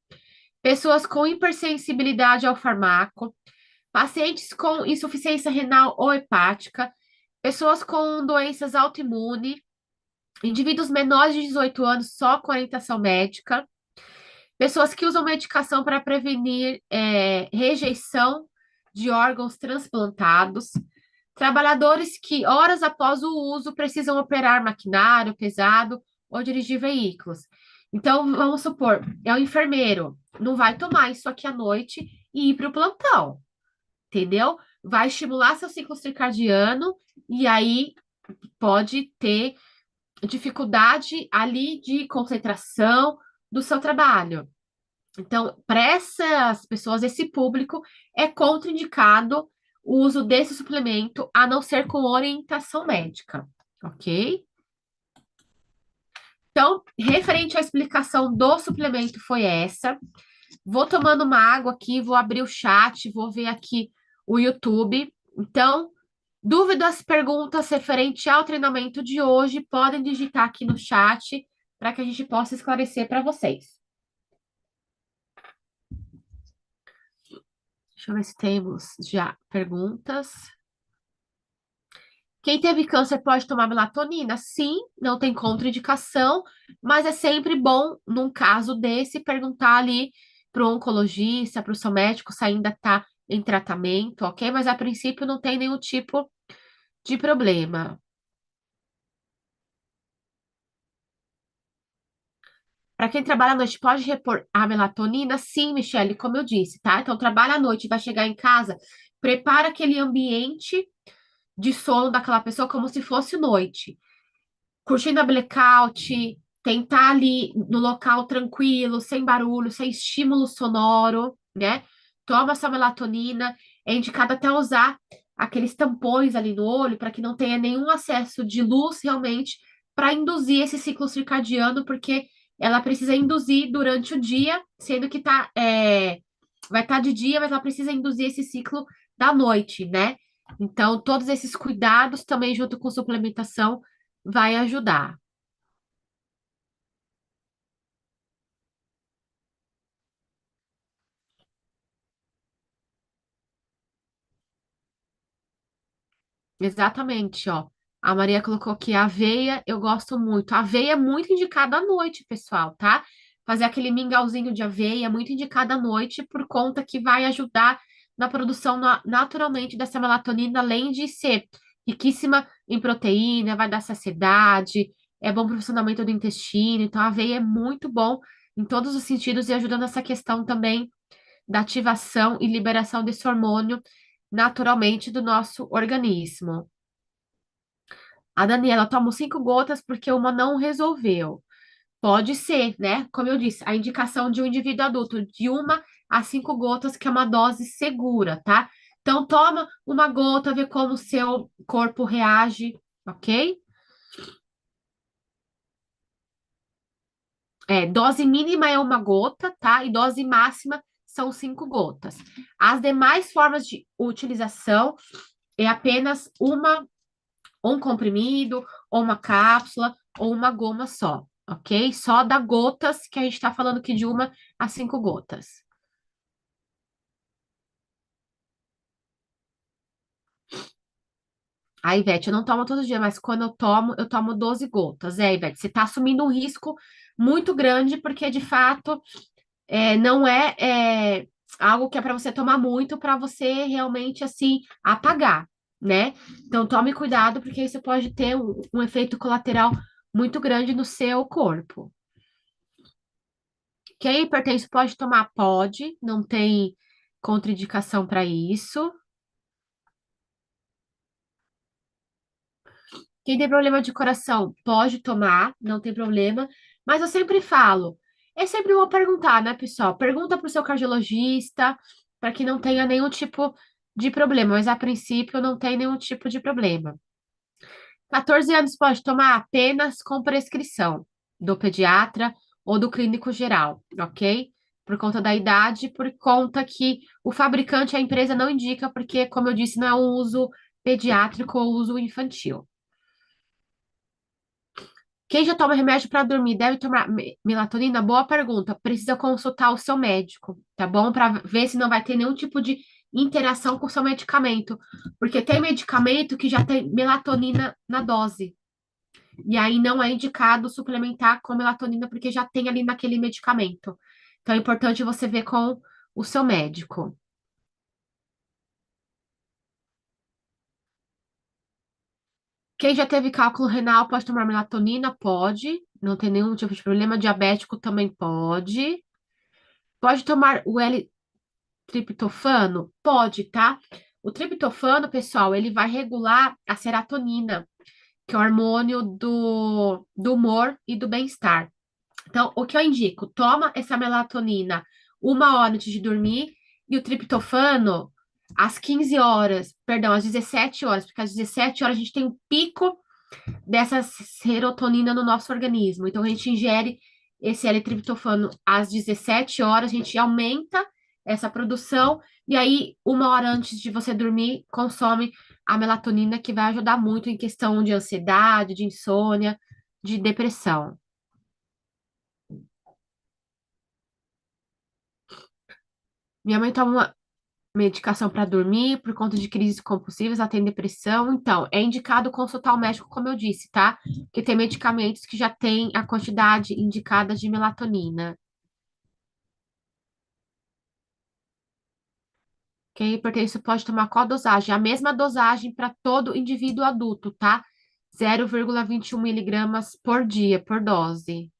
pessoas com hipersensibilidade ao farmaco, pacientes com insuficiência renal ou hepática, pessoas com doenças autoimunes, indivíduos menores de 18 anos só com orientação médica, pessoas que usam medicação para prevenir rejeição de órgãos transplantados, trabalhadores que, horas após o uso, precisam operar maquinário pesado ou dirigir veículos. Então, vamos supor, é o enfermeiro, não vai tomar isso aqui à noite e ir para o plantão, entendeu? Vai estimular seu ciclo circadiano e aí pode ter dificuldade ali de concentração do seu trabalho. Então, para essas pessoas, esse público, é contraindicado o uso desse suplemento, a não ser com orientação médica, ok? Então, referente à explicação do suplemento foi essa. Vou tomando uma água aqui, vou abrir o chat, vou ver aqui o YouTube. Então, dúvidas, perguntas referente ao treinamento de hoje, podem digitar aqui no chat para que a gente possa esclarecer para vocês. Deixa eu ver se temos já perguntas. Quem teve câncer pode tomar melatonina? Sim, não tem contraindicação, mas é sempre bom, num caso desse, perguntar ali para o oncologista, para o seu médico, se ainda está em tratamento, ok? Mas a princípio não tem nenhum tipo de problema. Para quem trabalha à noite, pode repor a melatonina? Sim, Michele, como eu disse, tá? Então, trabalha à noite, vai chegar em casa, prepara aquele ambiente de sono daquela pessoa como se fosse noite. Curtindo a blackout, tentar ali no local tranquilo, sem barulho, sem estímulo sonoro, né? Toma sua melatonina, é indicado até usar aqueles tampões ali no olho para que não tenha nenhum acesso de luz realmente para induzir esse ciclo circadiano, porque ela precisa induzir durante o dia, sendo que vai estar de dia, mas ela precisa induzir esse ciclo da noite, né? Então, todos esses cuidados também junto com suplementação vai ajudar. Exatamente, ó. A Maria colocou aqui aveia, eu gosto muito. A aveia é muito indicada à noite, pessoal, tá? Fazer aquele mingauzinho de aveia é muito indicado à noite por conta que vai ajudar na produção naturalmente dessa melatonina, além de ser riquíssima em proteína, vai dar saciedade, é bom para o funcionamento do intestino, então a aveia é muito bom em todos os sentidos e ajuda nessa questão também da ativação e liberação desse hormônio naturalmente do nosso organismo. A Daniela toma 5 gotas porque uma não resolveu. Pode ser, né? Como eu disse, a indicação de um indivíduo adulto, de 1 a 5 gotas, que é uma dose segura, tá? Então, toma 1 gota, vê como o seu corpo reage, ok? Dose mínima é 1 gota, tá? E dose máxima são 5 gotas. As demais formas de utilização é apenas um comprimido, ou uma cápsula, ou uma goma só, ok? Só da gotas, que a gente tá falando aqui de 1 a 5 gotas. A Ivete, eu não tomo todo dia, mas quando eu tomo 12 gotas. Ivete, você tá assumindo um risco muito grande, porque de fato não é algo que é para você tomar muito, para você realmente assim apagar, né? Então tome cuidado, porque isso pode ter um efeito colateral muito grande no seu corpo. Quem é hipertenso pode tomar? Pode, não tem contraindicação para isso. Quem tem problema de coração pode tomar, não tem problema. Mas eu sempre falo, é sempre bom perguntar, né, pessoal? Pergunta para o seu cardiologista, para que não tenha nenhum tipo de problema. Mas a princípio não tem nenhum tipo de problema. 14 anos pode tomar apenas com prescrição do pediatra ou do clínico geral, ok? Por conta da idade, por conta que o fabricante, a empresa não indica, porque, como eu disse, não é um uso pediátrico ou uso infantil. Quem já toma remédio para dormir deve tomar melatonina? Boa pergunta. Precisa consultar o seu médico, tá bom? Para ver se não vai ter nenhum tipo de interação com o seu medicamento. Porque tem medicamento que já tem melatonina na dose. E aí não é indicado suplementar com melatonina, porque já tem ali naquele medicamento. Então é importante você ver com o seu médico. Quem já teve cálculo renal pode tomar melatonina? Pode. Não tem nenhum tipo de problema. Diabético também pode. Pode tomar o L-triptofano? Pode, tá? O triptofano, pessoal, ele vai regular a serotonina, que é o hormônio do humor e do bem-estar. Então, o que eu indico? Toma essa melatonina 1 hora antes de dormir e o triptofano às 15 horas, perdão, às 17 horas, porque às 17 horas a gente tem um pico dessa serotonina no nosso organismo. Então, a gente ingere esse L-triptofano às 17 horas, a gente aumenta essa produção, e aí, 1 hora antes de você dormir, consome a melatonina, que vai ajudar muito em questão de ansiedade, de insônia, de depressão. Minha mãe toma uma medicação para dormir por conta de crises compulsivas, ela tem depressão. Então, é indicado consultar o médico, como eu disse, tá? Porque tem medicamentos que já têm a quantidade indicada de melatonina. Quem é hipertenso pode tomar qual dosagem? A mesma dosagem para todo indivíduo adulto, tá? 0,21 miligramas por dia, por dose.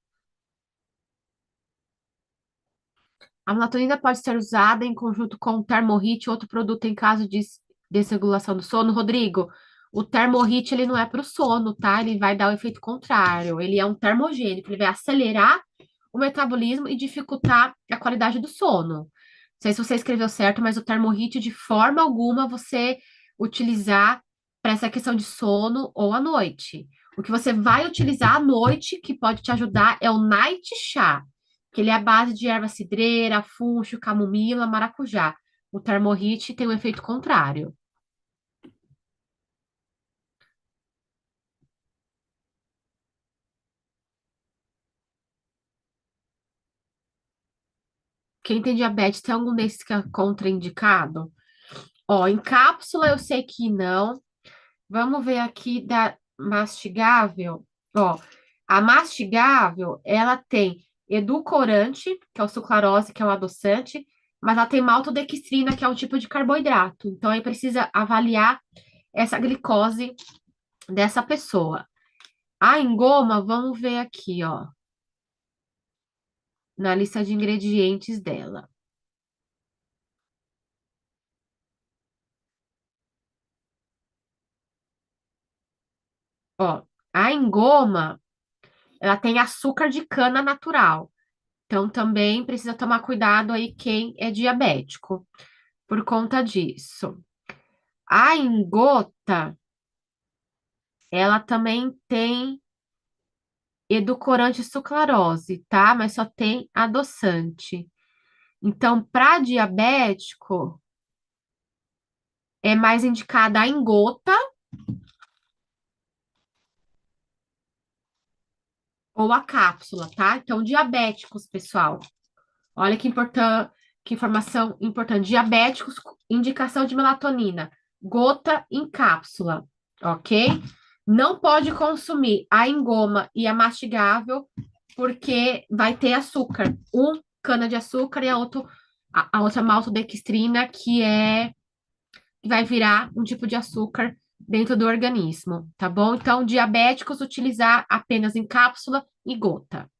A melatonina pode ser usada em conjunto com o Termorrit, outro produto em caso de desregulação do sono. Rodrigo, o Termorrit, ele não é para o sono, tá? Ele vai dar o efeito contrário. Ele é um termogênico, ele vai acelerar o metabolismo e dificultar a qualidade do sono. Não sei se você escreveu certo, mas o Termorrit, de forma alguma, você utilizar para essa questão de sono ou à noite. O que você vai utilizar à noite, que pode te ajudar, é o Night Chá, que ele é a base de erva cidreira, funcho, camomila, maracujá. O Termorrit tem um efeito contrário. Quem tem diabetes tem algum desses que é contraindicado? Ó, em cápsula eu sei que não. Vamos ver aqui da mastigável. Ó, a mastigável, ela tem edulcorante, que é o sucralose, que é um adoçante, mas ela tem maltodextrina, que é um tipo de carboidrato. Então, aí precisa avaliar essa glicose dessa pessoa. A engoma, vamos ver aqui, ó, na lista de ingredientes dela. Ó, a engoma, ela tem açúcar de cana natural. Então, também precisa tomar cuidado aí quem é diabético por conta disso. A engota, ela também tem edulcorante e sucralose, tá? Mas só tem adoçante. Então, para diabético, é mais indicada a engota ou a cápsula, tá? Então, diabéticos, pessoal. Olha que informação importante. Diabéticos, indicação de melatonina, gota em cápsula, ok? Não pode consumir a engoma e a mastigável, porque vai ter açúcar. Um cana-de-açúcar e a outra maltodextrina, que vai virar um tipo de açúcar dentro do organismo, tá bom? Então, diabéticos, utilizar apenas em cápsula e gota.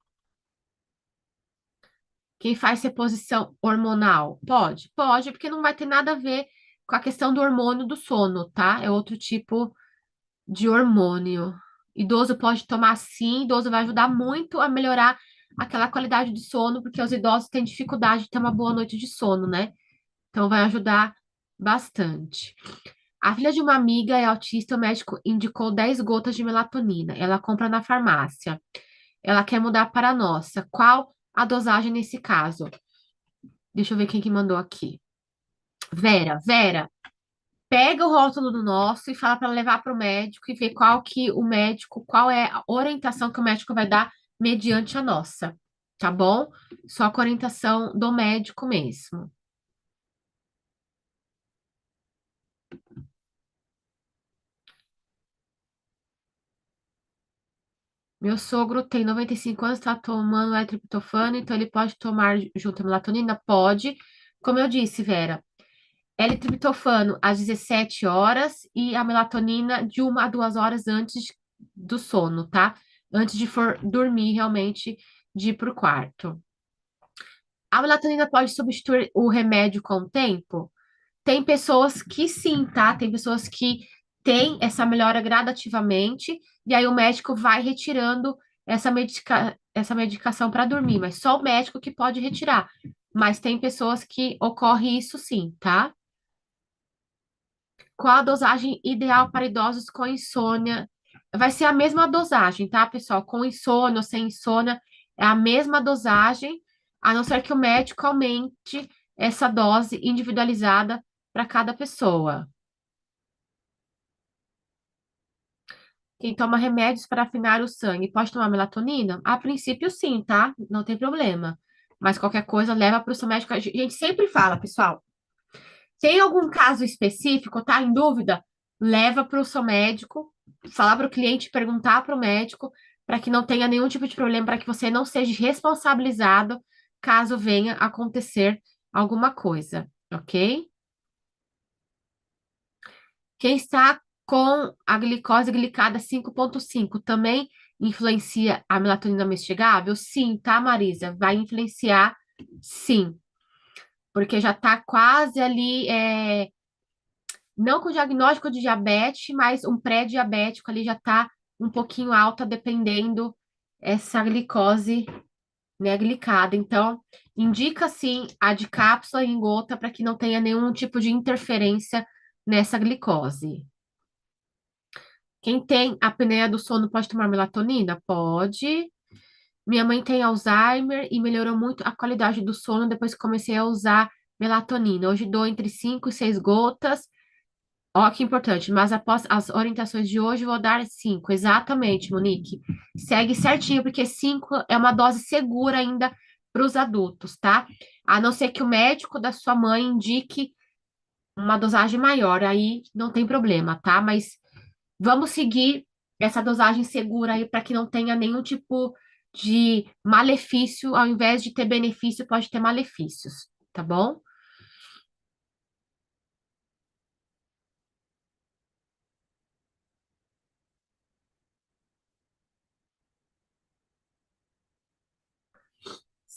Quem faz reposição hormonal? Pode? Pode, porque não vai ter nada a ver com a questão do hormônio do sono, tá? É outro tipo de hormônio. Idoso pode tomar sim, idoso vai ajudar muito a melhorar aquela qualidade de sono, porque os idosos têm dificuldade de ter uma boa noite de sono, né? Então vai ajudar bastante. A filha de uma amiga é autista, o médico indicou 10 gotas de melatonina. Ela compra na farmácia. Ela quer mudar para a nossa. Qual a dosagem nesse caso? Deixa eu ver quem que mandou aqui. Vera, pega o rótulo do nosso e fala para levar para o médico e ver qual é a orientação que o médico vai dar mediante a nossa, tá bom? Só com a orientação do médico mesmo. Meu sogro tem 95 anos, está tomando L-triptofano, então ele pode tomar junto a melatonina? Pode. Como eu disse, Vera, L-triptofano às 17 horas e a melatonina de 1 a 2 horas antes do sono, tá? Antes de for dormir, realmente, de ir pro quarto. A melatonina pode substituir o remédio com o tempo? Tem pessoas que sim, tá? Tem pessoas que têm essa melhora gradativamente, e aí o médico vai retirando essa medicação para dormir, mas só o médico que pode retirar. Mas tem pessoas que ocorre isso sim, tá? Qual a dosagem ideal para idosos com insônia? Vai ser a mesma dosagem, tá, pessoal? Com insônia ou sem insônia, é a mesma dosagem, a não ser que o médico aumente essa dose individualizada para cada pessoa. Quem toma remédios para afinar o sangue pode tomar melatonina? A princípio, sim, tá? Não tem problema. Mas qualquer coisa, leva para o seu médico. A gente sempre fala, pessoal. Tem algum caso específico, tá em dúvida? Leva para o seu médico, falar para o cliente, perguntar para o médico, para que não tenha nenhum tipo de problema, para que você não seja responsabilizado caso venha acontecer alguma coisa, ok? Quem está com a glicose glicada 5,5 também influencia a melatonina mastigável? Sim, tá, Marisa? Vai influenciar, sim, porque já está quase ali. Não com diagnóstico de diabetes, mas um pré-diabético ali já está um pouquinho alta, dependendo essa glicose, né, glicada. Então, indica sim a de cápsula em gota para que não tenha nenhum tipo de interferência nessa glicose. Quem tem apneia do sono pode tomar melatonina? Pode. Minha mãe tem Alzheimer e melhorou muito a qualidade do sono depois que comecei a usar melatonina. Hoje dou entre 5 e 6 gotas. Ó, que importante, mas após as orientações de hoje, vou dar 5. Exatamente, Monique. Segue certinho, porque 5 é uma dose segura ainda para os adultos, tá? A não ser que o médico da sua mãe indique uma dosagem maior, aí não tem problema, tá? Mas vamos seguir essa dosagem segura aí para que não tenha nenhum tipo de malefício, ao invés de ter benefício, pode ter malefícios, tá bom?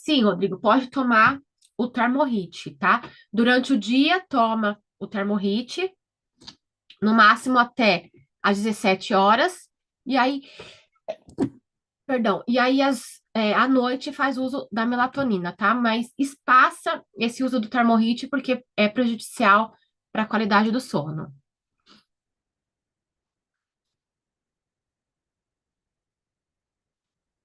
Sim, Rodrigo, pode tomar o Termorrit, tá? Durante o dia, toma o Termorrit, no máximo até às 17 horas, e aí, perdão, e aí à noite faz uso da melatonina, tá? Mas espaça esse uso do Termorrit porque é prejudicial para a qualidade do sono.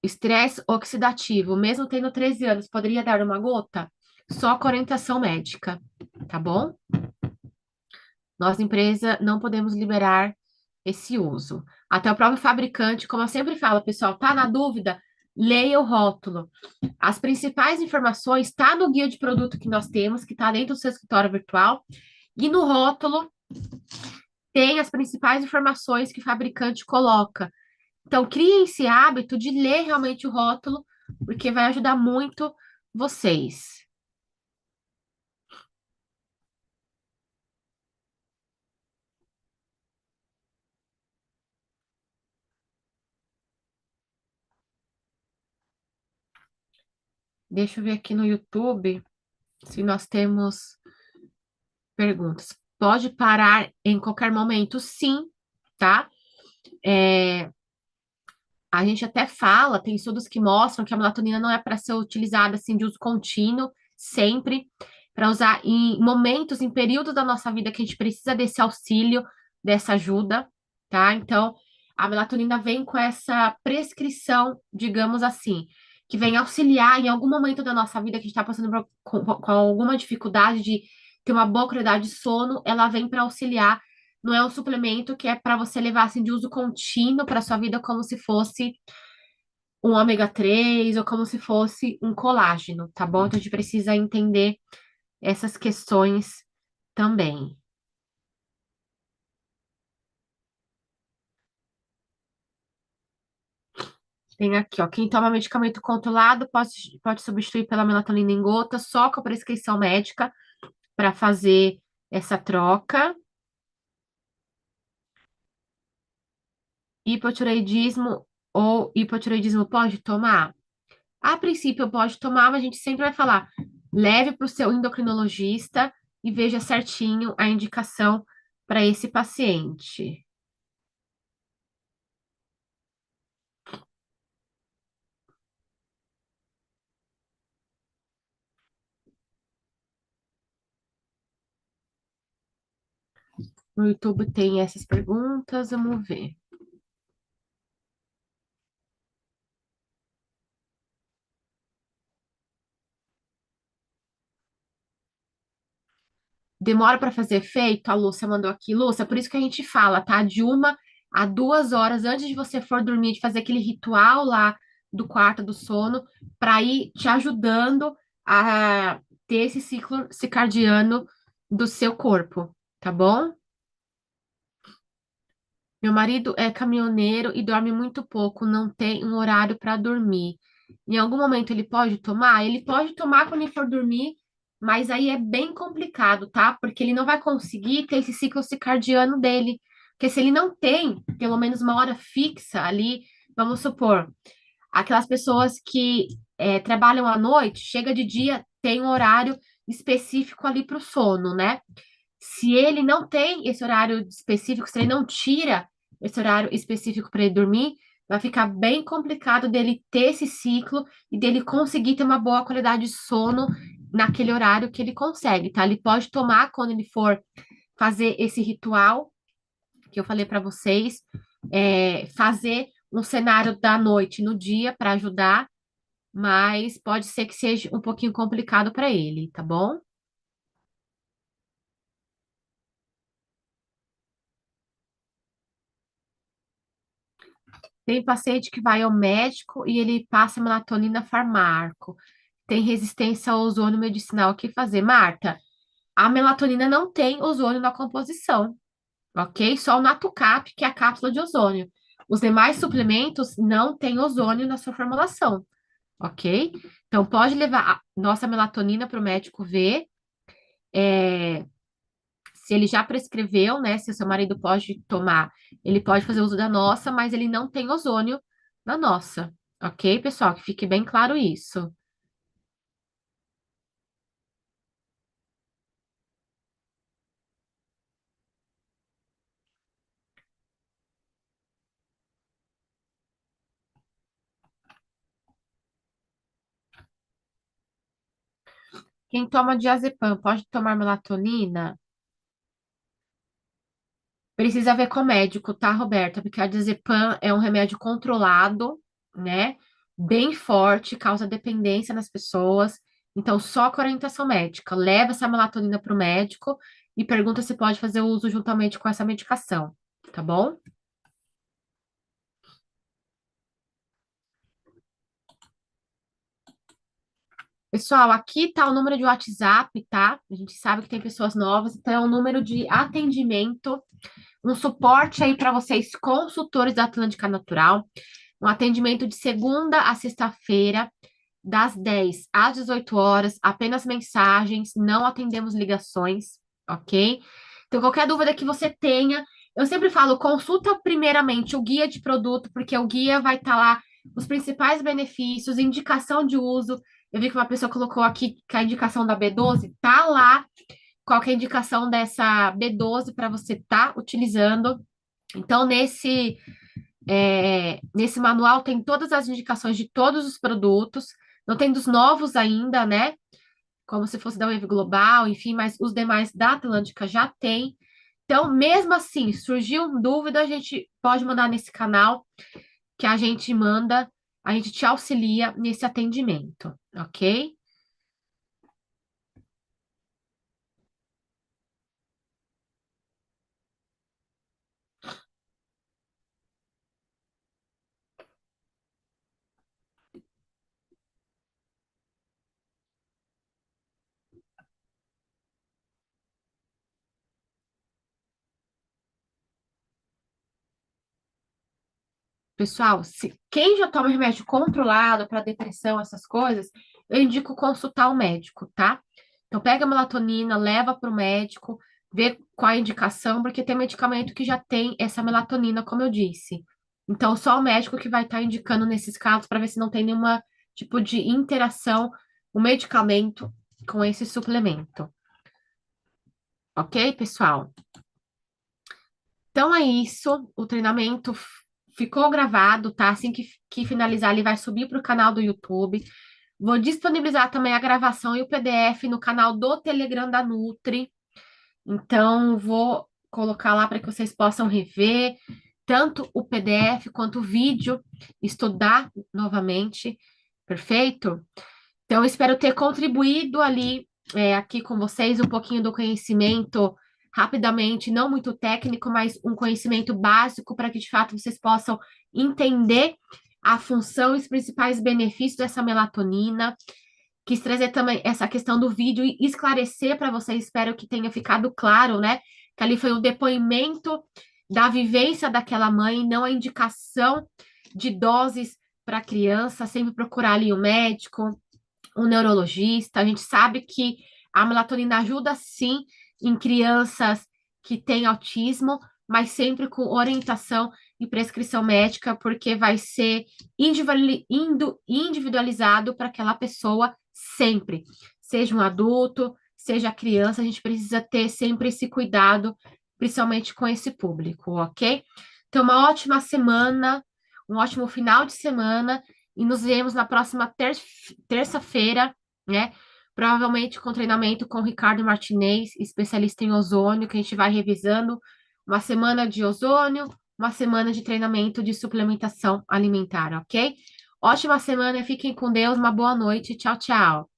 Estresse oxidativo, mesmo tendo 13 anos, poderia dar uma gota? Só com orientação médica, tá bom? Nós, empresa, não podemos liberar esse uso. Até o próprio fabricante, como eu sempre falo, pessoal, tá na dúvida? Leia o rótulo. As principais informações tá no guia de produto que nós temos, que está dentro do seu escritório virtual, e no rótulo tem as principais informações que o fabricante coloca. Então, criem esse hábito de ler realmente o rótulo, porque vai ajudar muito vocês. Deixa eu ver aqui no YouTube se nós temos perguntas. Pode parar em qualquer momento? Sim, tá? É, a gente até fala, tem estudos que mostram que a melatonina não é para ser utilizada assim de uso contínuo, sempre, para usar em momentos, em períodos da nossa vida que a gente precisa desse auxílio, dessa ajuda, tá? Então, a melatonina vem com essa prescrição, digamos assim, que vem auxiliar em algum momento da nossa vida que a gente está passando com alguma dificuldade de ter uma boa qualidade de sono, ela vem para auxiliar. Não é um suplemento que é para você levar assim de uso contínuo para sua vida como se fosse um ômega 3 ou como se fosse um colágeno, tá bom? Então a gente precisa entender essas questões também. Tem aqui, ó, quem toma medicamento controlado pode substituir pela melatonina em gota só com a prescrição médica para fazer essa troca. Hipotireoidismo ou hipotireoidismo pode tomar? A princípio pode tomar, mas a gente sempre vai falar, leve para o seu endocrinologista e veja certinho a indicação para esse paciente. No YouTube tem essas perguntas, vamos ver. Demora para fazer efeito? A Lúcia mandou aqui. Lúcia, por isso que a gente fala, tá? De 1 a 2 horas antes de você for dormir, de fazer aquele ritual lá do quarto do sono, para ir te ajudando a ter esse ciclo circadiano do seu corpo, tá bom? Meu marido é caminhoneiro e dorme muito pouco, não tem um horário para dormir. Em algum momento ele pode tomar? Ele pode tomar quando ele for dormir, mas aí é bem complicado, tá? Porque ele não vai conseguir ter esse ciclo circadiano dele. Porque se ele não tem pelo menos uma hora fixa ali, vamos supor, aquelas pessoas que trabalham à noite, chega de dia, tem um horário específico ali para o sono, né? Se ele não tem esse horário específico, se ele não tira esse horário específico para ele dormir, vai ficar bem complicado dele ter esse ciclo e dele conseguir ter uma boa qualidade de sono naquele horário que ele consegue, tá? Ele pode tomar quando ele for fazer esse ritual que eu falei para vocês, fazer um cenário da noite no dia para ajudar, mas pode ser que seja um pouquinho complicado para ele, tá bom? Tem paciente que vai ao médico e ele passa melatonina farmaco. Tem resistência ao ozônio medicinal. O que fazer? Marta, a melatonina não tem ozônio na composição, ok? Só o Natucap, que é a cápsula de ozônio. Os demais suplementos não têm ozônio na sua formulação, ok? Então, pode levar a nossa melatonina para o médico ver. é, Se ele já prescreveu, né? Se o seu marido pode tomar, ele pode fazer uso da nossa, mas ele não tem ozônio na nossa, ok, pessoal? Que fique bem claro isso. Quem toma diazepam pode tomar melatonina? Precisa ver com o médico, tá, Roberta? Porque a diazepam é um remédio controlado, né? Bem forte, causa dependência nas pessoas. Então, só com orientação médica. Leva essa melatonina para o médico e pergunta se pode fazer o uso juntamente com essa medicação, tá bom? Pessoal, aqui tá o número de WhatsApp, tá? A gente sabe que tem pessoas novas, então é o número de atendimento, um suporte aí para vocês, consultores da Atlântica Natural. Um atendimento de segunda a sexta-feira, das 10 às 18 horas, apenas mensagens, não atendemos ligações, ok? Então, qualquer dúvida que você tenha, eu sempre falo, consulta primeiramente o guia de produto, porque o guia vai estar lá os principais benefícios, indicação de uso. Eu vi que uma pessoa colocou aqui que a indicação da B12 tá lá, qual que é a indicação dessa B12 para você estar utilizando. Então, nesse manual tem todas as indicações de todos os produtos, não tem dos novos ainda, né? Como se fosse da Wave Global, enfim, mas os demais da Atlântica já tem. Então, mesmo assim, surgiu dúvida, a gente pode mandar nesse canal que a gente manda, a gente te auxilia nesse atendimento, ok? Pessoal, se quem já toma remédio controlado para depressão, essas coisas, eu indico consultar o médico, tá? Então, pega a melatonina, leva para o médico, vê qual a indicação, porque tem medicamento que já tem essa melatonina, como eu disse. Então, só o médico que vai estar indicando nesses casos para ver se não tem nenhuma tipo de interação o medicamento com esse suplemento. Ok, pessoal? Então é isso. O treinamento ficou gravado, tá? Assim que finalizar, ele vai subir para o canal do YouTube. Vou disponibilizar também a gravação e o PDF no canal do Telegram da Nutri. Então, vou colocar lá para que vocês possam rever tanto o PDF quanto o vídeo, estudar novamente. Perfeito? Então, eu espero ter contribuído ali, aqui com vocês, um pouquinho do conhecimento rapidamente, não muito técnico, mas um conhecimento básico para que de fato vocês possam entender a função e os principais benefícios dessa melatonina. Quis trazer também essa questão do vídeo e esclarecer para vocês, espero que tenha ficado claro, né? Que ali foi um depoimento da vivência daquela mãe, não a indicação de doses para a criança, sempre procurar ali o médico, um neurologista. A gente sabe que a melatonina ajuda sim em crianças que têm autismo, mas sempre com orientação e prescrição médica, porque vai ser individualizado para aquela pessoa sempre. Seja um adulto, seja criança, a gente precisa ter sempre esse cuidado, principalmente com esse público, ok? Então, uma ótima semana, um ótimo final de semana e nos vemos na próxima terça-feira, né? Provavelmente com treinamento com o Ricardo Martinez, especialista em ozônio, que a gente vai revisando uma semana de ozônio, uma semana de treinamento de suplementação alimentar, ok? Ótima semana, fiquem com Deus, uma boa noite, tchau, tchau.